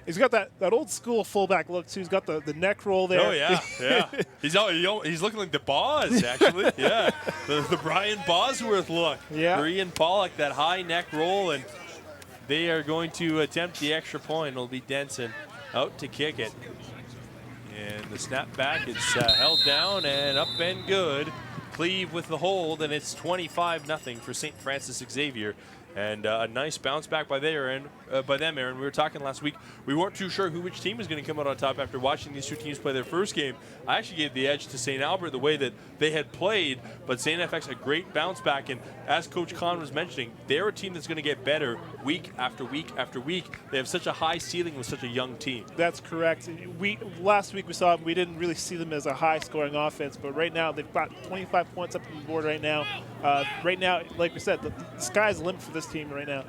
He's got that old school fullback look too. He's got the neck roll there. Oh yeah, yeah. He's looking like the Boz actually. Yeah, the Brian Bosworth look. Yeah. For Ian Pollock, that high neck roll, and they are going to attempt the extra point. It'll be Denson out to kick it, and the snap back is held down and up and good. Cleve with the hold, and it's 25-0 for St. Francis Xavier And a nice bounce back by them, Aaron. We were talking last week. We weren't too sure which team was going to come out on top after watching these two teams play their first game. I actually gave the edge to St. Albert the way that they had played, but St. FX a great bounce back. And as Coach Kahn was mentioning, they're a team that's going to get better week after week after week. They have such a high ceiling with such a young team. That's correct. Last week we saw we didn't really see them as a high-scoring offense, but right now they've got 25 points up on the board right now. Right now, like we said, the sky's the limit for this team right now.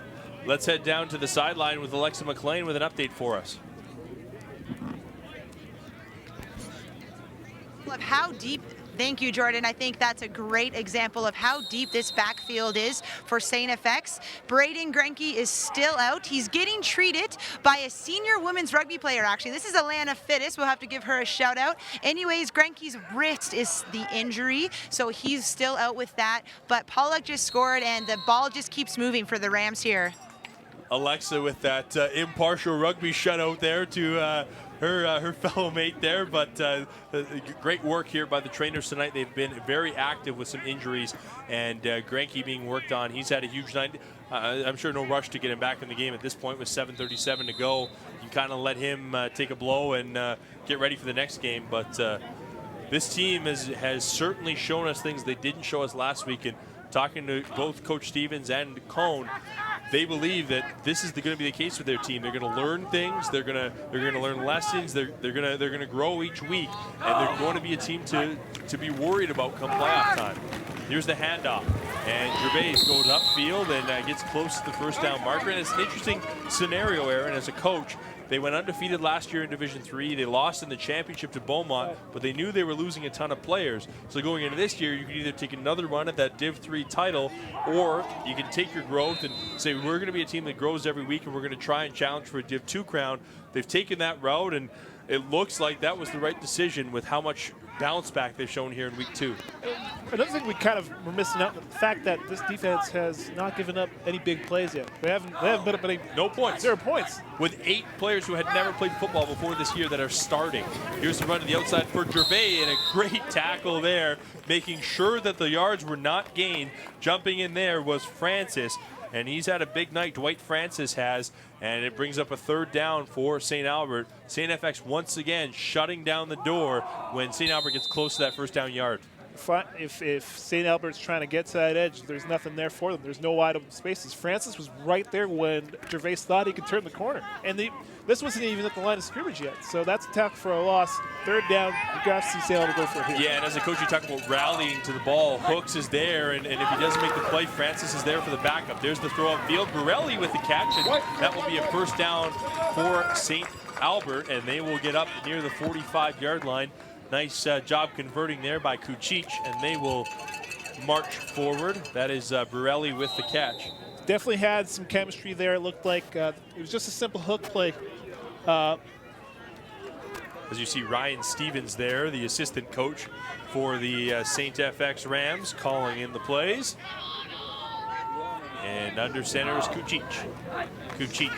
Let's head down to the sideline with Alexa McLean with an update for us. Of how deep. Thank you, Jordan. I think that's a great example of how deep this backfield is for St. FX. Braden Grenke is still out. He's getting treated by a senior women's rugby player, actually. This is Alana Fittis. We'll have to give her a shout out. Anyways, Grenke's wrist is the injury, so he's still out with that. But Pollock just scored, and the ball just keeps moving for the Rams here. Alexa with that impartial rugby shutout there to her fellow mate there, but great work here by the trainers tonight. They've been very active with some injuries, and Grenke being worked on. He's had a huge night. I'm sure no rush to get him back in the game at this point with 7:37 to go. You kind of let him take a blow and get ready for the next game, but this team has certainly shown us things they didn't show us last week. And talking to both Coach Stevens and Cone, they believe that this is going to be the case with their team. They're going to learn things. They're going to learn lessons. They're going to grow each week, and they're going to be a team to be worried about come playoff time. Here's the handoff, and Gervais goes upfield and gets close to the first down marker. And it's an interesting scenario, Aaron, as a coach. They went undefeated last year in Division 3. They lost in the championship to Beaumont, but they knew they were losing a ton of players. So going into this year, you can either take another run at that Div 3 title, or you can take your growth and say, we're going to be a team that grows every week, and we're going to try and challenge for a Div 2 crown. They've taken that route, and it looks like that was the right decision with how much bounce back they've shown here in week 2. Another thing we're missing out, the fact that this defense has not given up any big plays yet. They haven't put up any. No points. 0 points. With 8 players who had never played football before this year that are starting. Here's the run to the outside for Gervais, and a great tackle there, making sure that the yards were not gained. Jumping in there was Francis, and he's had a big night. Dwight Francis has, and it brings up a third down for St. Albert. St. FX once again shutting down the door when St. Albert gets close to that first down yard. If St. Albert's trying to get to that edge, there's nothing there for them. There's no wide open spaces. Francis was right there when Gervais thought he could turn the corner. And this wasn't even at the line of scrimmage yet. So that's a tackle for a loss. Third down, you got to see St. Albert go for it here. Yeah, and as a coach, you talk about rallying to the ball. Hooks is there, and if he doesn't make the play, Francis is there for the backup. There's the throw upfield. Borelli with the catch, and that will be a first down for St. Albert, and they will get up near the 45-yard line. Nice job converting there by Kucic, and they will march forward. That is Borelli with the catch. Definitely had some chemistry there. It looked like it was just a simple hook play. As you see Ryan Stevens there, the assistant coach for the St. FX Rams, calling in the plays. And under center is Kucic. Kucic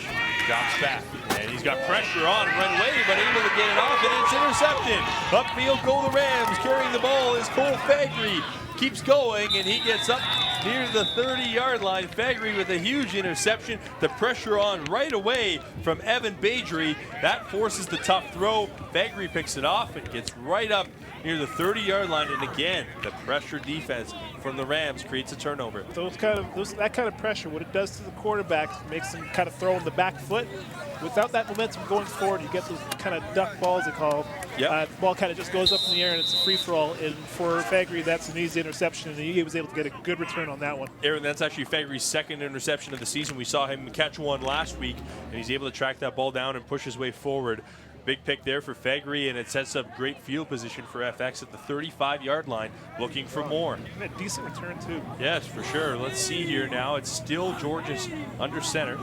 drops back, and he's got pressure on him right away, but able to get it off, and it's intercepted. Upfield go the Rams. Carrying the ball is Cole Fagry. Keeps going, and he gets up near the 30-yard line. Fagry with a huge interception. The pressure on right away from Evan Badgery. That forces the tough throw. Fagry picks it off and gets right up near the 30-yard line. And again, the pressure defense from the Rams creates a turnover. That kind of pressure, what it does to the quarterback, makes them kind of throw on the back foot. Without that momentum going forward, you get those kind of duck balls, they call them. Yep. The ball kind of just goes up in the air, and it's a free-for-all. And for Fagry, that's an easy interception, and he was able to get a good return on that one. Aaron, that's actually Fagry's second interception of the season. We saw him catch one last week, and he's able to track that ball down and push his way forward. Big pick there for Fagry, and it sets up great field position for FX at the 35-yard line, looking for more. And a decent return, too. Yes, for sure. Let's see here now. It's still Georges under center.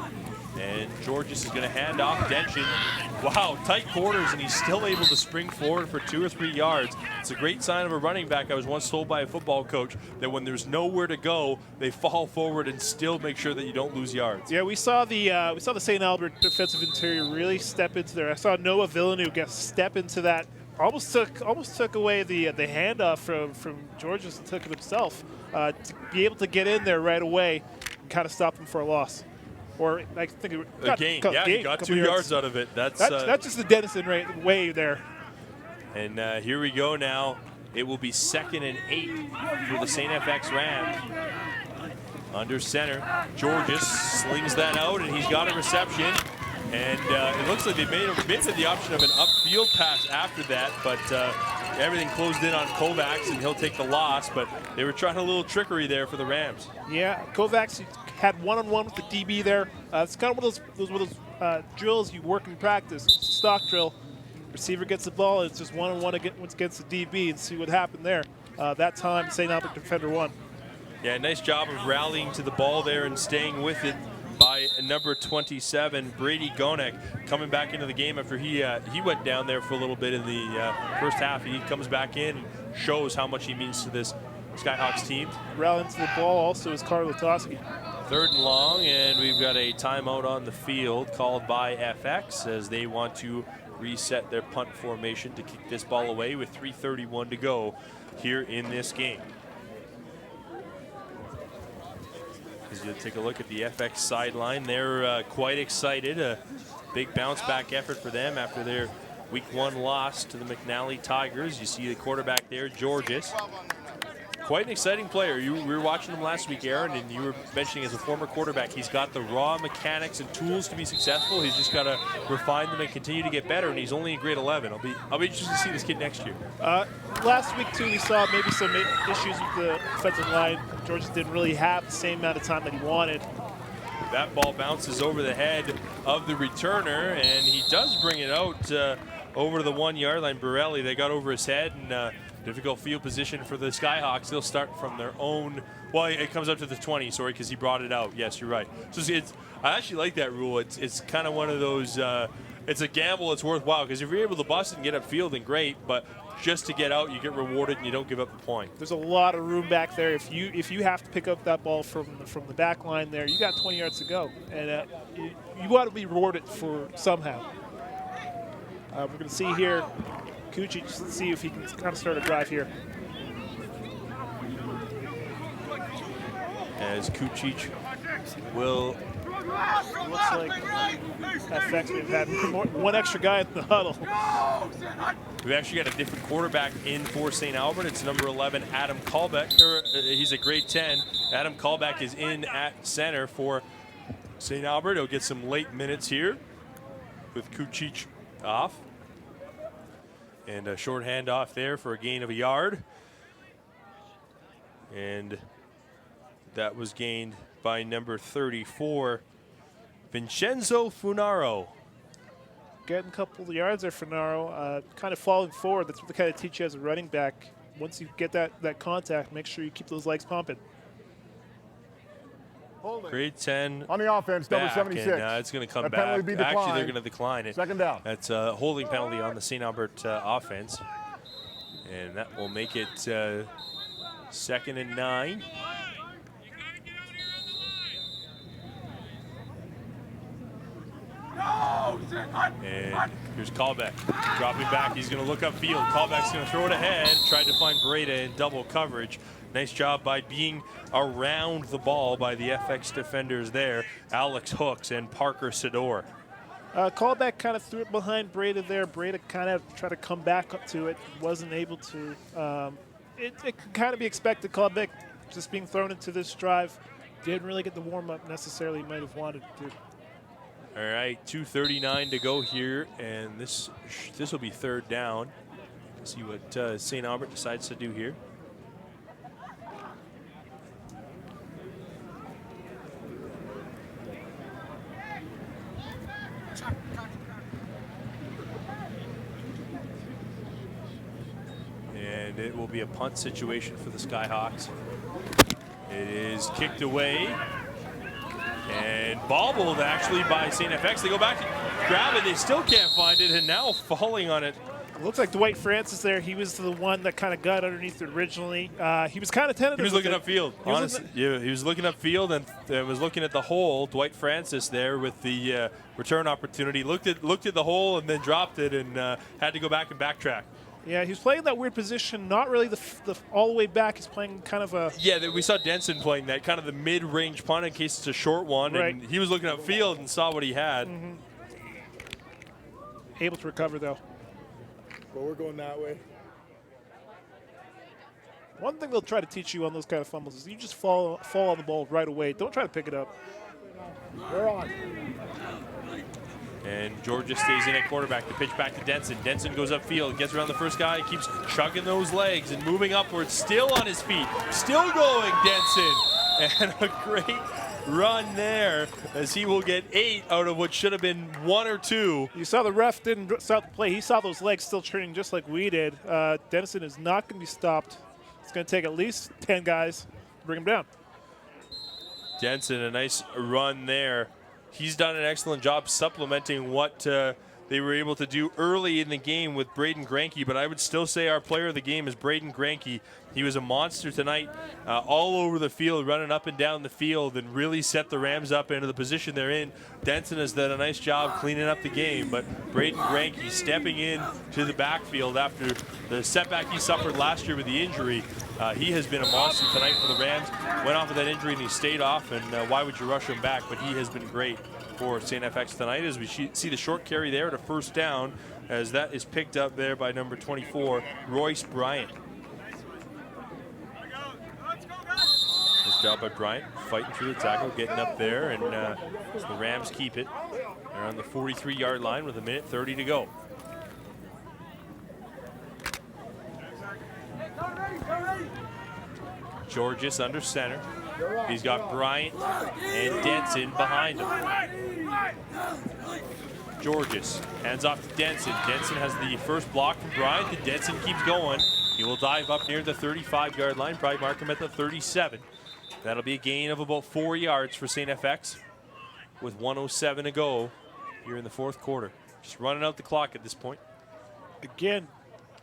And Georges is going to hand off Denshin. Wow, tight quarters, and he's still able to spring forward for 2 or 3 yards. It's a great sign of a running back. I was once told by a football coach that when there's nowhere to go, they fall forward and still make sure that you don't lose yards. Yeah, we saw the St. Albert defensive interior really step into there. I saw Noah Villeneuve step into that. Almost took away the handoff from Georges and took it himself. To be able to get in there right away. kind of stop them for a loss. Or I think A gain. Yeah, he got 2 yards out of it. That's just the Denison way there. And here we go now. It will be 2nd and 8 for the St. FX Rams. Under center, Georges slings that out, and he's got a reception. And it looks like they made the option of an upfield pass after that, but everything closed in on Kovacs, and he'll take the loss. But they were trying a little trickery there for the Rams. Yeah, Kovacs had one-on-one with the DB there. It's kind of one of those drills you work in practice, stock drill. Receiver gets the ball, it's just one-on-one against the DB, and see what happened there. That time, St. Albert defender won. Yeah, nice job of rallying to the ball there and staying with it by number 27, Brady Gonek, coming back into the game after he went down there for a little bit in the first half. He comes back in and shows how much he means to this Skyhawks team. Rallying to the ball also is Carl Lutoski. 3rd and long, and we've got a timeout on the field called by FX as they want to reset their punt formation to kick this ball away with 3:31 to go here in this game. As you take a look at the FX sideline, they're quite excited. A big bounce back effort for them after their Week 1 loss to the McNally Tigers. You see the quarterback there, Georges. Quite an exciting player. We were watching him last week, Aaron, and you were mentioning as a former quarterback, he's got the raw mechanics and tools to be successful. He's just got to refine them and continue to get better, and he's only in grade 11. I'll be interested to see this kid next year. Last week, too, we saw maybe some issues with the offensive line. Georges didn't really have the same amount of time that he wanted. That ball bounces over the head of the returner, and he does bring it out over the 1 yard line. Borelli, they got over his head, and difficult field position for the Skyhawks. They'll start from their own. Well, it comes up to the 20, sorry, because he brought it out. Yes, you're right. So I actually like that rule. It's kind of one of those. It's a gamble. It's worthwhile because if you're able to bust and get upfield, then great. But just to get out, you get rewarded and you don't give up the point. There's a lot of room back there. If you have to pick up that ball from the back line there, you got 20 yards to go, and you want to be rewarded for somehow. We're going to see here. Kucic, let's see if he can kind of start a drive here. As Kucic will. It looks like FX, we've had one extra guy in the huddle. We've actually got a different quarterback in for St. Albert. It's number 11, Adam Kalbeck. He's a grade 10. Adam Kalbeck is in at center for St. Albert. He'll get some late minutes here with Kucic off. And a short handoff there for a gain of a yard. And that was gained by number 34, Vincenzo Funaro. Getting a couple of yards there, Funaro. Kind of falling forward. That's what they kind of teach you as a running back. Once you get that contact, make sure you keep those legs pumping. Grade 10 on the offense, number 76. And, it's going to come back. Actually, they're going to decline it. 2nd down. That's a holding penalty on the St. Albert offense. And that will make it 2nd and 9. And here's Kalbeck dropping back. He's going to look upfield. Kalbeck's going to throw it ahead. Tried to find Breda in double coverage. Nice job by being around the ball by the FX defenders there. Alex Hooks and Parker Sador. Kalbeck kind of threw it behind Breda there. Breda kind of tried to come back up to it. Wasn't able to. It could kind of be expected. Kalbeck just being thrown into this drive. Didn't really get the warm-up necessarily he might have wanted to. All right, 2:39 to go here, and this will be 3rd down. Let's see what St. Albert decides to do here. And it will be a punt situation for the Skyhawks. It is kicked away. And bobbled actually by St. FX. They go back to grab it. They still can't find it, and now falling on it. Looks like Dwight Francis there. He was the one that kind of got underneath it originally. He was kind of tentative. He was looking upfield. Honestly, he was looking upfield and was looking at the hole. Dwight Francis there with the return opportunity. Looked at the hole and then dropped it and had to go back and backtrack. Yeah, he's playing that weird position, not really the all the way back. He's playing kind of a... Yeah, we saw Denson playing that, kind of the mid-range punt in case it's a short one. Right. And he was looking upfield and saw what he had. Able to recover, though. Well, we're going that way. One thing they'll try to teach you on those kind of fumbles is you just fall on the ball right away. Don't try to pick it up. We're on. And Georgia stays in at quarterback. The pitch back to Denson. Denson goes upfield, gets around the first guy, keeps chugging those legs and moving upwards, still on his feet, still going, Denson. And a great run there as he will get 8 out of what should have been 1 or 2. You saw the ref didn't stop the play. He saw those legs still turning just like we did. Denson is not going to be stopped. It's going to take at least 10 guys to bring him down. Denson, a nice run there. He's done an excellent job supplementing what they were able to do early in the game with Braden Granke, but I would still say our player of the game is Braden Granke. He was a monster tonight, all over the field, running up and down the field, and really set the Rams up into the position they're in. Denson has done a nice job cleaning up the game, but Braden Granke stepping in to the backfield after the setback he suffered last year with the injury. He has been a monster tonight for the Rams. Went off with that injury and he stayed off, and why would you rush him back? But he has been great for St. FX tonight as we see the short carry there to first down, as that is picked up there by number 24, Royce Bryant. Nice job by Bryant, fighting through the tackle, getting up there, and the Rams keep it. They're on the 43-yard line with 1:30 to go. Georges under center. He's got Bryant and Denson behind him. Georges hands off to Denson. Denson has the first block from Bryant, and Denson keeps going. He will dive up near the 35-yard line, probably mark him at the 37. That'll be a gain of about 4 yards for St. FX with 1:07 to go here in the fourth quarter. Just running out the clock at this point. Again,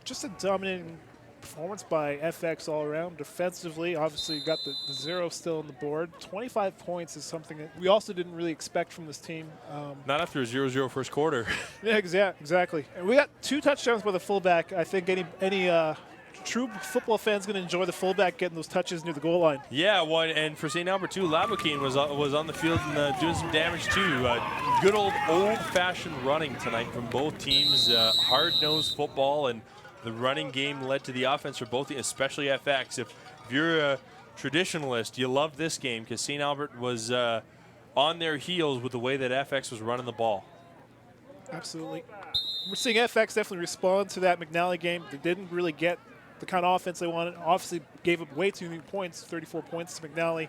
just a dominating performance by FX all around. Defensively, obviously you got the 0 still on the board. 25 points is something that we also didn't really expect from this team. Not after a 0-0 first quarter. Yeah, exactly. And we got 2 touchdowns by the fullback. I think any true football fan's going to enjoy the fullback getting those touches near the goal line. Yeah, one, and for St. Albert too, Laboucaine was on the field and doing some damage too. Good old-fashioned running tonight from both teams. Hard-nosed football, and the running game led to the offense for both, especially FX. If you're a traditionalist, you love this game because St. Albert was on their heels with the way that FX was running the ball. Absolutely. We're seeing FX definitely respond to that McNally game. They didn't really get the kind of offense they wanted. Obviously gave up way too many points, 34 points to McNally.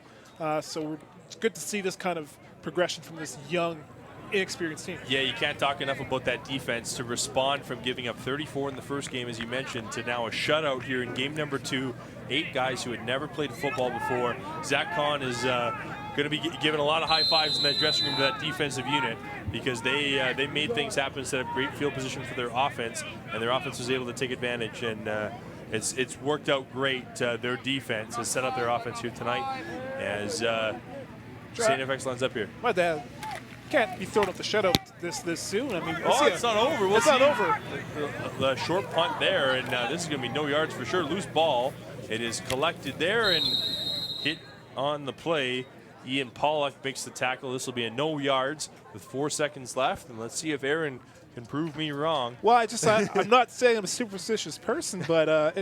So it's good to see this kind of progression from this young, inexperienced team. Yeah, you can't talk enough about that defense to respond from giving up 34 in the first game, as you mentioned, to now a shutout here in game number 2. 8 guys who had never played football before. Zach Kahn is going to be giving a lot of high fives in that dressing room to that defensive unit because they made things happen, set up great field position for their offense, and their offense was able to take advantage, and it's worked out great. Their defense has set up their offense here tonight as St. FX lines up here. My dad can't be throwing up the shutout this soon. I mean, it's not over. It's not over. The short punt there, and this is going to be no yards for sure. Loose ball. It is collected there and hit on the play. Ian Pollock makes the tackle. This will be a no yards with 4 seconds left, and let's see if Aaron can prove me wrong. Well, I'm not saying I'm a superstitious person, but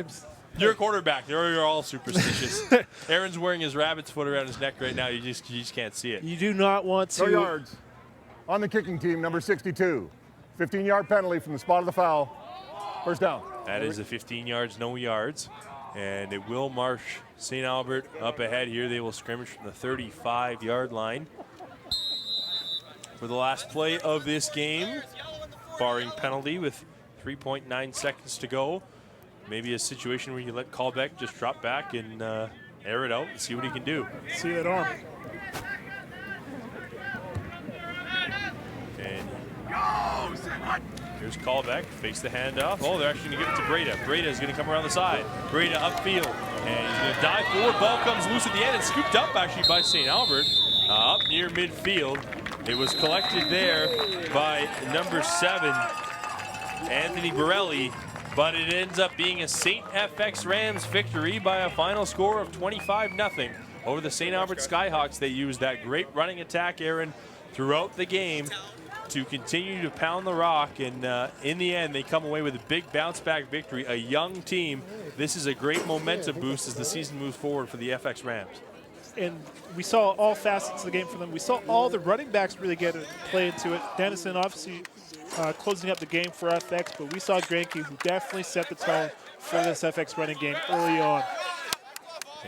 you're a quarterback. You're all superstitious. Aaron's wearing his rabbit's foot around his neck right now. You just can't see it. You do not want to. No yards. On the kicking team, number 62. 15-yard penalty from the spot of the foul. First down. That is a 15 yards, no yards. And it will march St. Albert up ahead here. They will scrimmage from the 35-yard line for the last play of this game, barring penalty with 3.9 seconds to go. Maybe a situation where you let Callbeck just drop back and air it out and see what he can do. See that arm. And here's Callbeck, fakes the handoff. Oh, they're actually going to give it to Breda. Breda is going to come around the side. Breda upfield, and he's going to dive forward. Ball comes loose at the end and scooped up actually by St. Albert up near midfield. It was collected there by number 7, Anthony Borelli. but it ends up being a St. FX Rams victory by a final score of 25-0 over the St. Albert Skyhawks. They used that great running attack, Aaron, throughout the game to continue to pound the rock, and in the end, they come away with a big bounce-back victory. A young team. This is a great momentum boost as the season moves forward for the FX Rams. And we saw all facets of the game from them. We saw all the running backs really get to play into it. Dennison obviously closing up the game for FX, but we saw Granke, who definitely set the tone for this FX running game early on.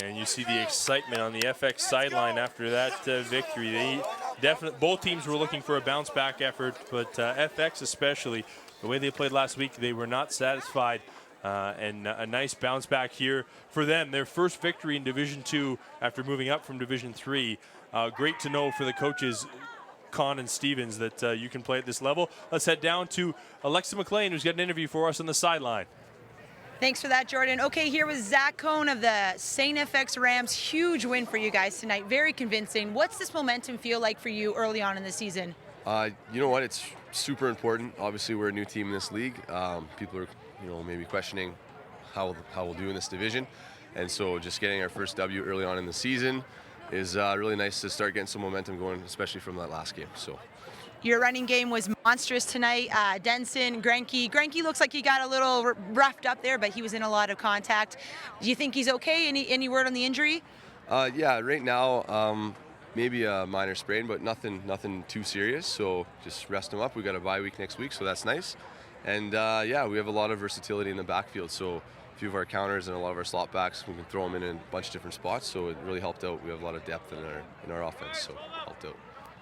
And you see the excitement on the FX sideline after that victory. They definitely, both teams were looking for a bounce-back effort, but FX especially, the way they played last week, they were not satisfied. And a nice bounce back here for them. Their first victory in Division II after moving up from Division III. Great to know for the coaches, Con and Stevens, that you can play at this level. Let's head down to Alexa McLean, who's got an interview for us on the sideline. Thanks for that, Jordan. Okay, here was Zach Cohn of the St. FX Rams. Huge win for you guys tonight. Very convincing. What's this momentum feel like for you early on in the season? You know what? It's super important. Obviously, we're a new team in this league. People are, maybe questioning how we'll do in this division. And so just getting our first W early on in the season is really nice to start getting some momentum going, especially from that last game. So. Your running game was monstrous tonight. Denson, Granke. Granke looks like he got a little roughed up there, but he was in a lot of contact. Do you think he's okay? Any word on the injury? Yeah, right now, maybe a minor sprain, but nothing too serious. So just rest him up. We got a bye week next week, so that's nice. And yeah, we have a lot of versatility in the backfield. So a few of our counters and a lot of our slot backs, we can throw them in a bunch of different spots. So it really helped out. We have a lot of depth in our offense, so helped out.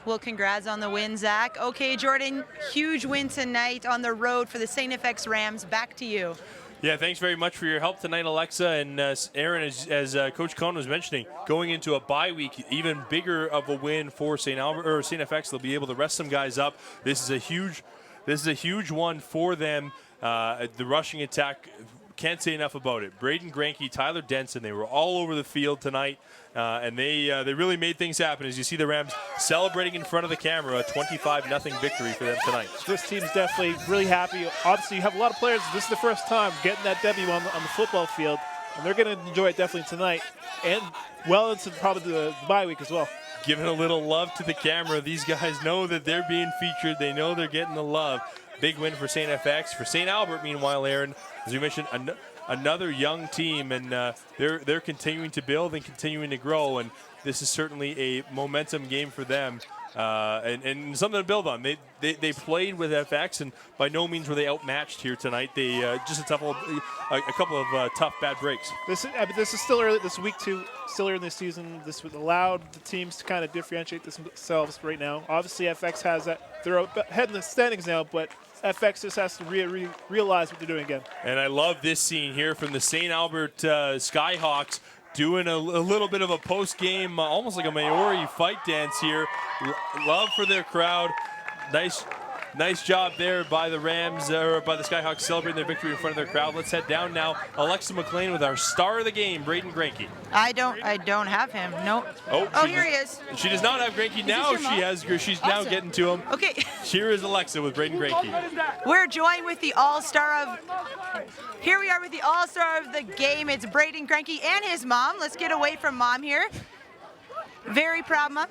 Well, congrats on the win, Zach. Okay, Jordan, huge win tonight on the road for the St. FX Rams. Back to you. Yeah, thanks very much for your help tonight, Alexa. And Aaron, as Coach Cohn was mentioning, going into a bye week, even bigger of a win for St. Albert or St. FX. They'll be able to rest some guys up. This is a huge one for them. The rushing attack, can't say enough about it. Braden Granke, Tyler Denson, they were all over the field tonight, and they really made things happen. As you see the Rams celebrating in front of the camera, a 25-0 victory for them tonight. This team's definitely really happy. Obviously, you have a lot of players. This is the first time getting that W on the football field, and they're going to enjoy it definitely tonight and well into probably the bye week as well. Giving a little love to the camera. These guys know that they're being featured. They know they're getting the love. Big win for St. FX. For St. Albert, meanwhile, Aaron, as you mentioned, another young team, and they're continuing to build and continuing to grow, and this is certainly a momentum game for them. And something to build on. They played with FX, and by no means were they outmatched here tonight. They just a couple of tough bad breaks. This is still early. This is week 2, still early in the season. This would allow the teams to kind of differentiate themselves right now. Obviously, FX has that. They're ahead in the standings now, but FX just has to realize what they're doing again. And I love this scene here from the St. Albert Skyhawks, doing a little bit of a post-game, almost like a Maori fight dance here. Love for their crowd. Nice job there by the Rams, or by the Skyhawks, celebrating their victory in front of their crowd. Let's head down now. Alexa McLean with our star of the game, Braden Granke. I don't have him. Nope. Oh, here he is. She does not have Granke now. She's now getting to him. Okay. Here is Alexa with Braden Granke. We're joined with the all-star of. Here we are with the all-star of the game. It's Braden Granke and his mom. Let's get away from mom here. Very proud mom.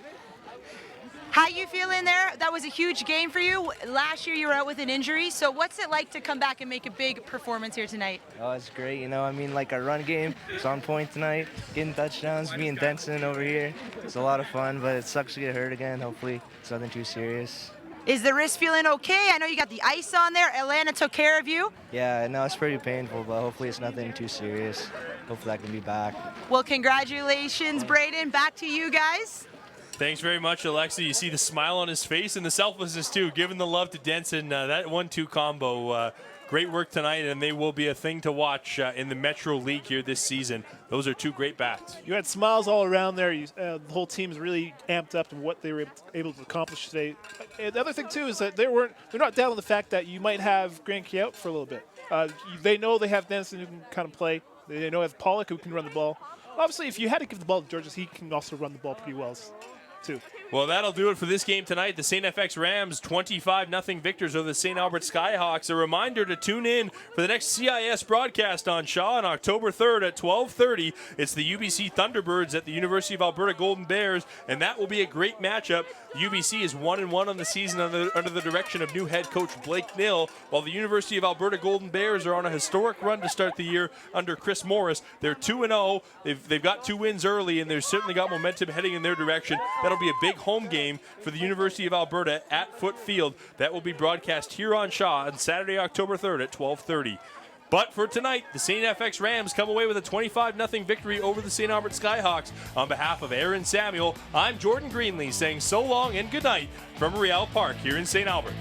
How you feeling there? That was a huge game for you. Last year you were out with an injury. So what's it like to come back and make a big performance here tonight? Oh, it's great. Like our run game is on point tonight. Getting touchdowns, me and Denson over here. It's a lot of fun, but it sucks to get hurt again. Hopefully it's nothing too serious. Is the wrist feeling okay? I know you got the ice on there. Atlanta took care of you. Yeah, no, it's pretty painful, but hopefully it's nothing too serious. Hopefully I can be back. Well, congratulations, Braden. Back to you guys. Thanks very much, Alexa. You see the smile on his face and the selflessness, too, giving the love to Denson. That 1-2 combo, great work tonight, and they will be a thing to watch in the Metro League here this season. Those are 2 great bats. You had smiles all around there. The whole team's really amped up in what they were able to accomplish today. And the other thing, too, is that they're not down on the fact that you might have Granke out for a little bit. They know they have Denson who can kind of play. They know they have Pollock who can run the ball. Obviously, if you had to give the ball to Georges, he can also run the ball pretty well. too. Well, that'll do it for this game tonight. The St. FX Rams 25-0 victors over the St. Albert Skyhawks. A reminder to tune in for the next CIS broadcast on Shaw on October 3rd at 12:30. It's the UBC Thunderbirds at the University of Alberta Golden Bears, and that will be a great matchup. UBC is 1-1 on the season under the direction of new head coach Blake Nill, while the University of Alberta Golden Bears are on a historic run to start the year under Chris Morris. They're 2-0. They've got 2 wins early, and they've certainly got momentum heading in their direction. That'll be a big home game for the University of Alberta at Foot Field. That will be broadcast here on Shaw on Saturday, October 3rd at 12:30. But for tonight, the St. FX Rams come away with a 25-0 victory over the St. Albert Skyhawks. On behalf of Aaron Samuel, I'm Jordan Greenlee saying so long and good night from Real Park here in St. Albert.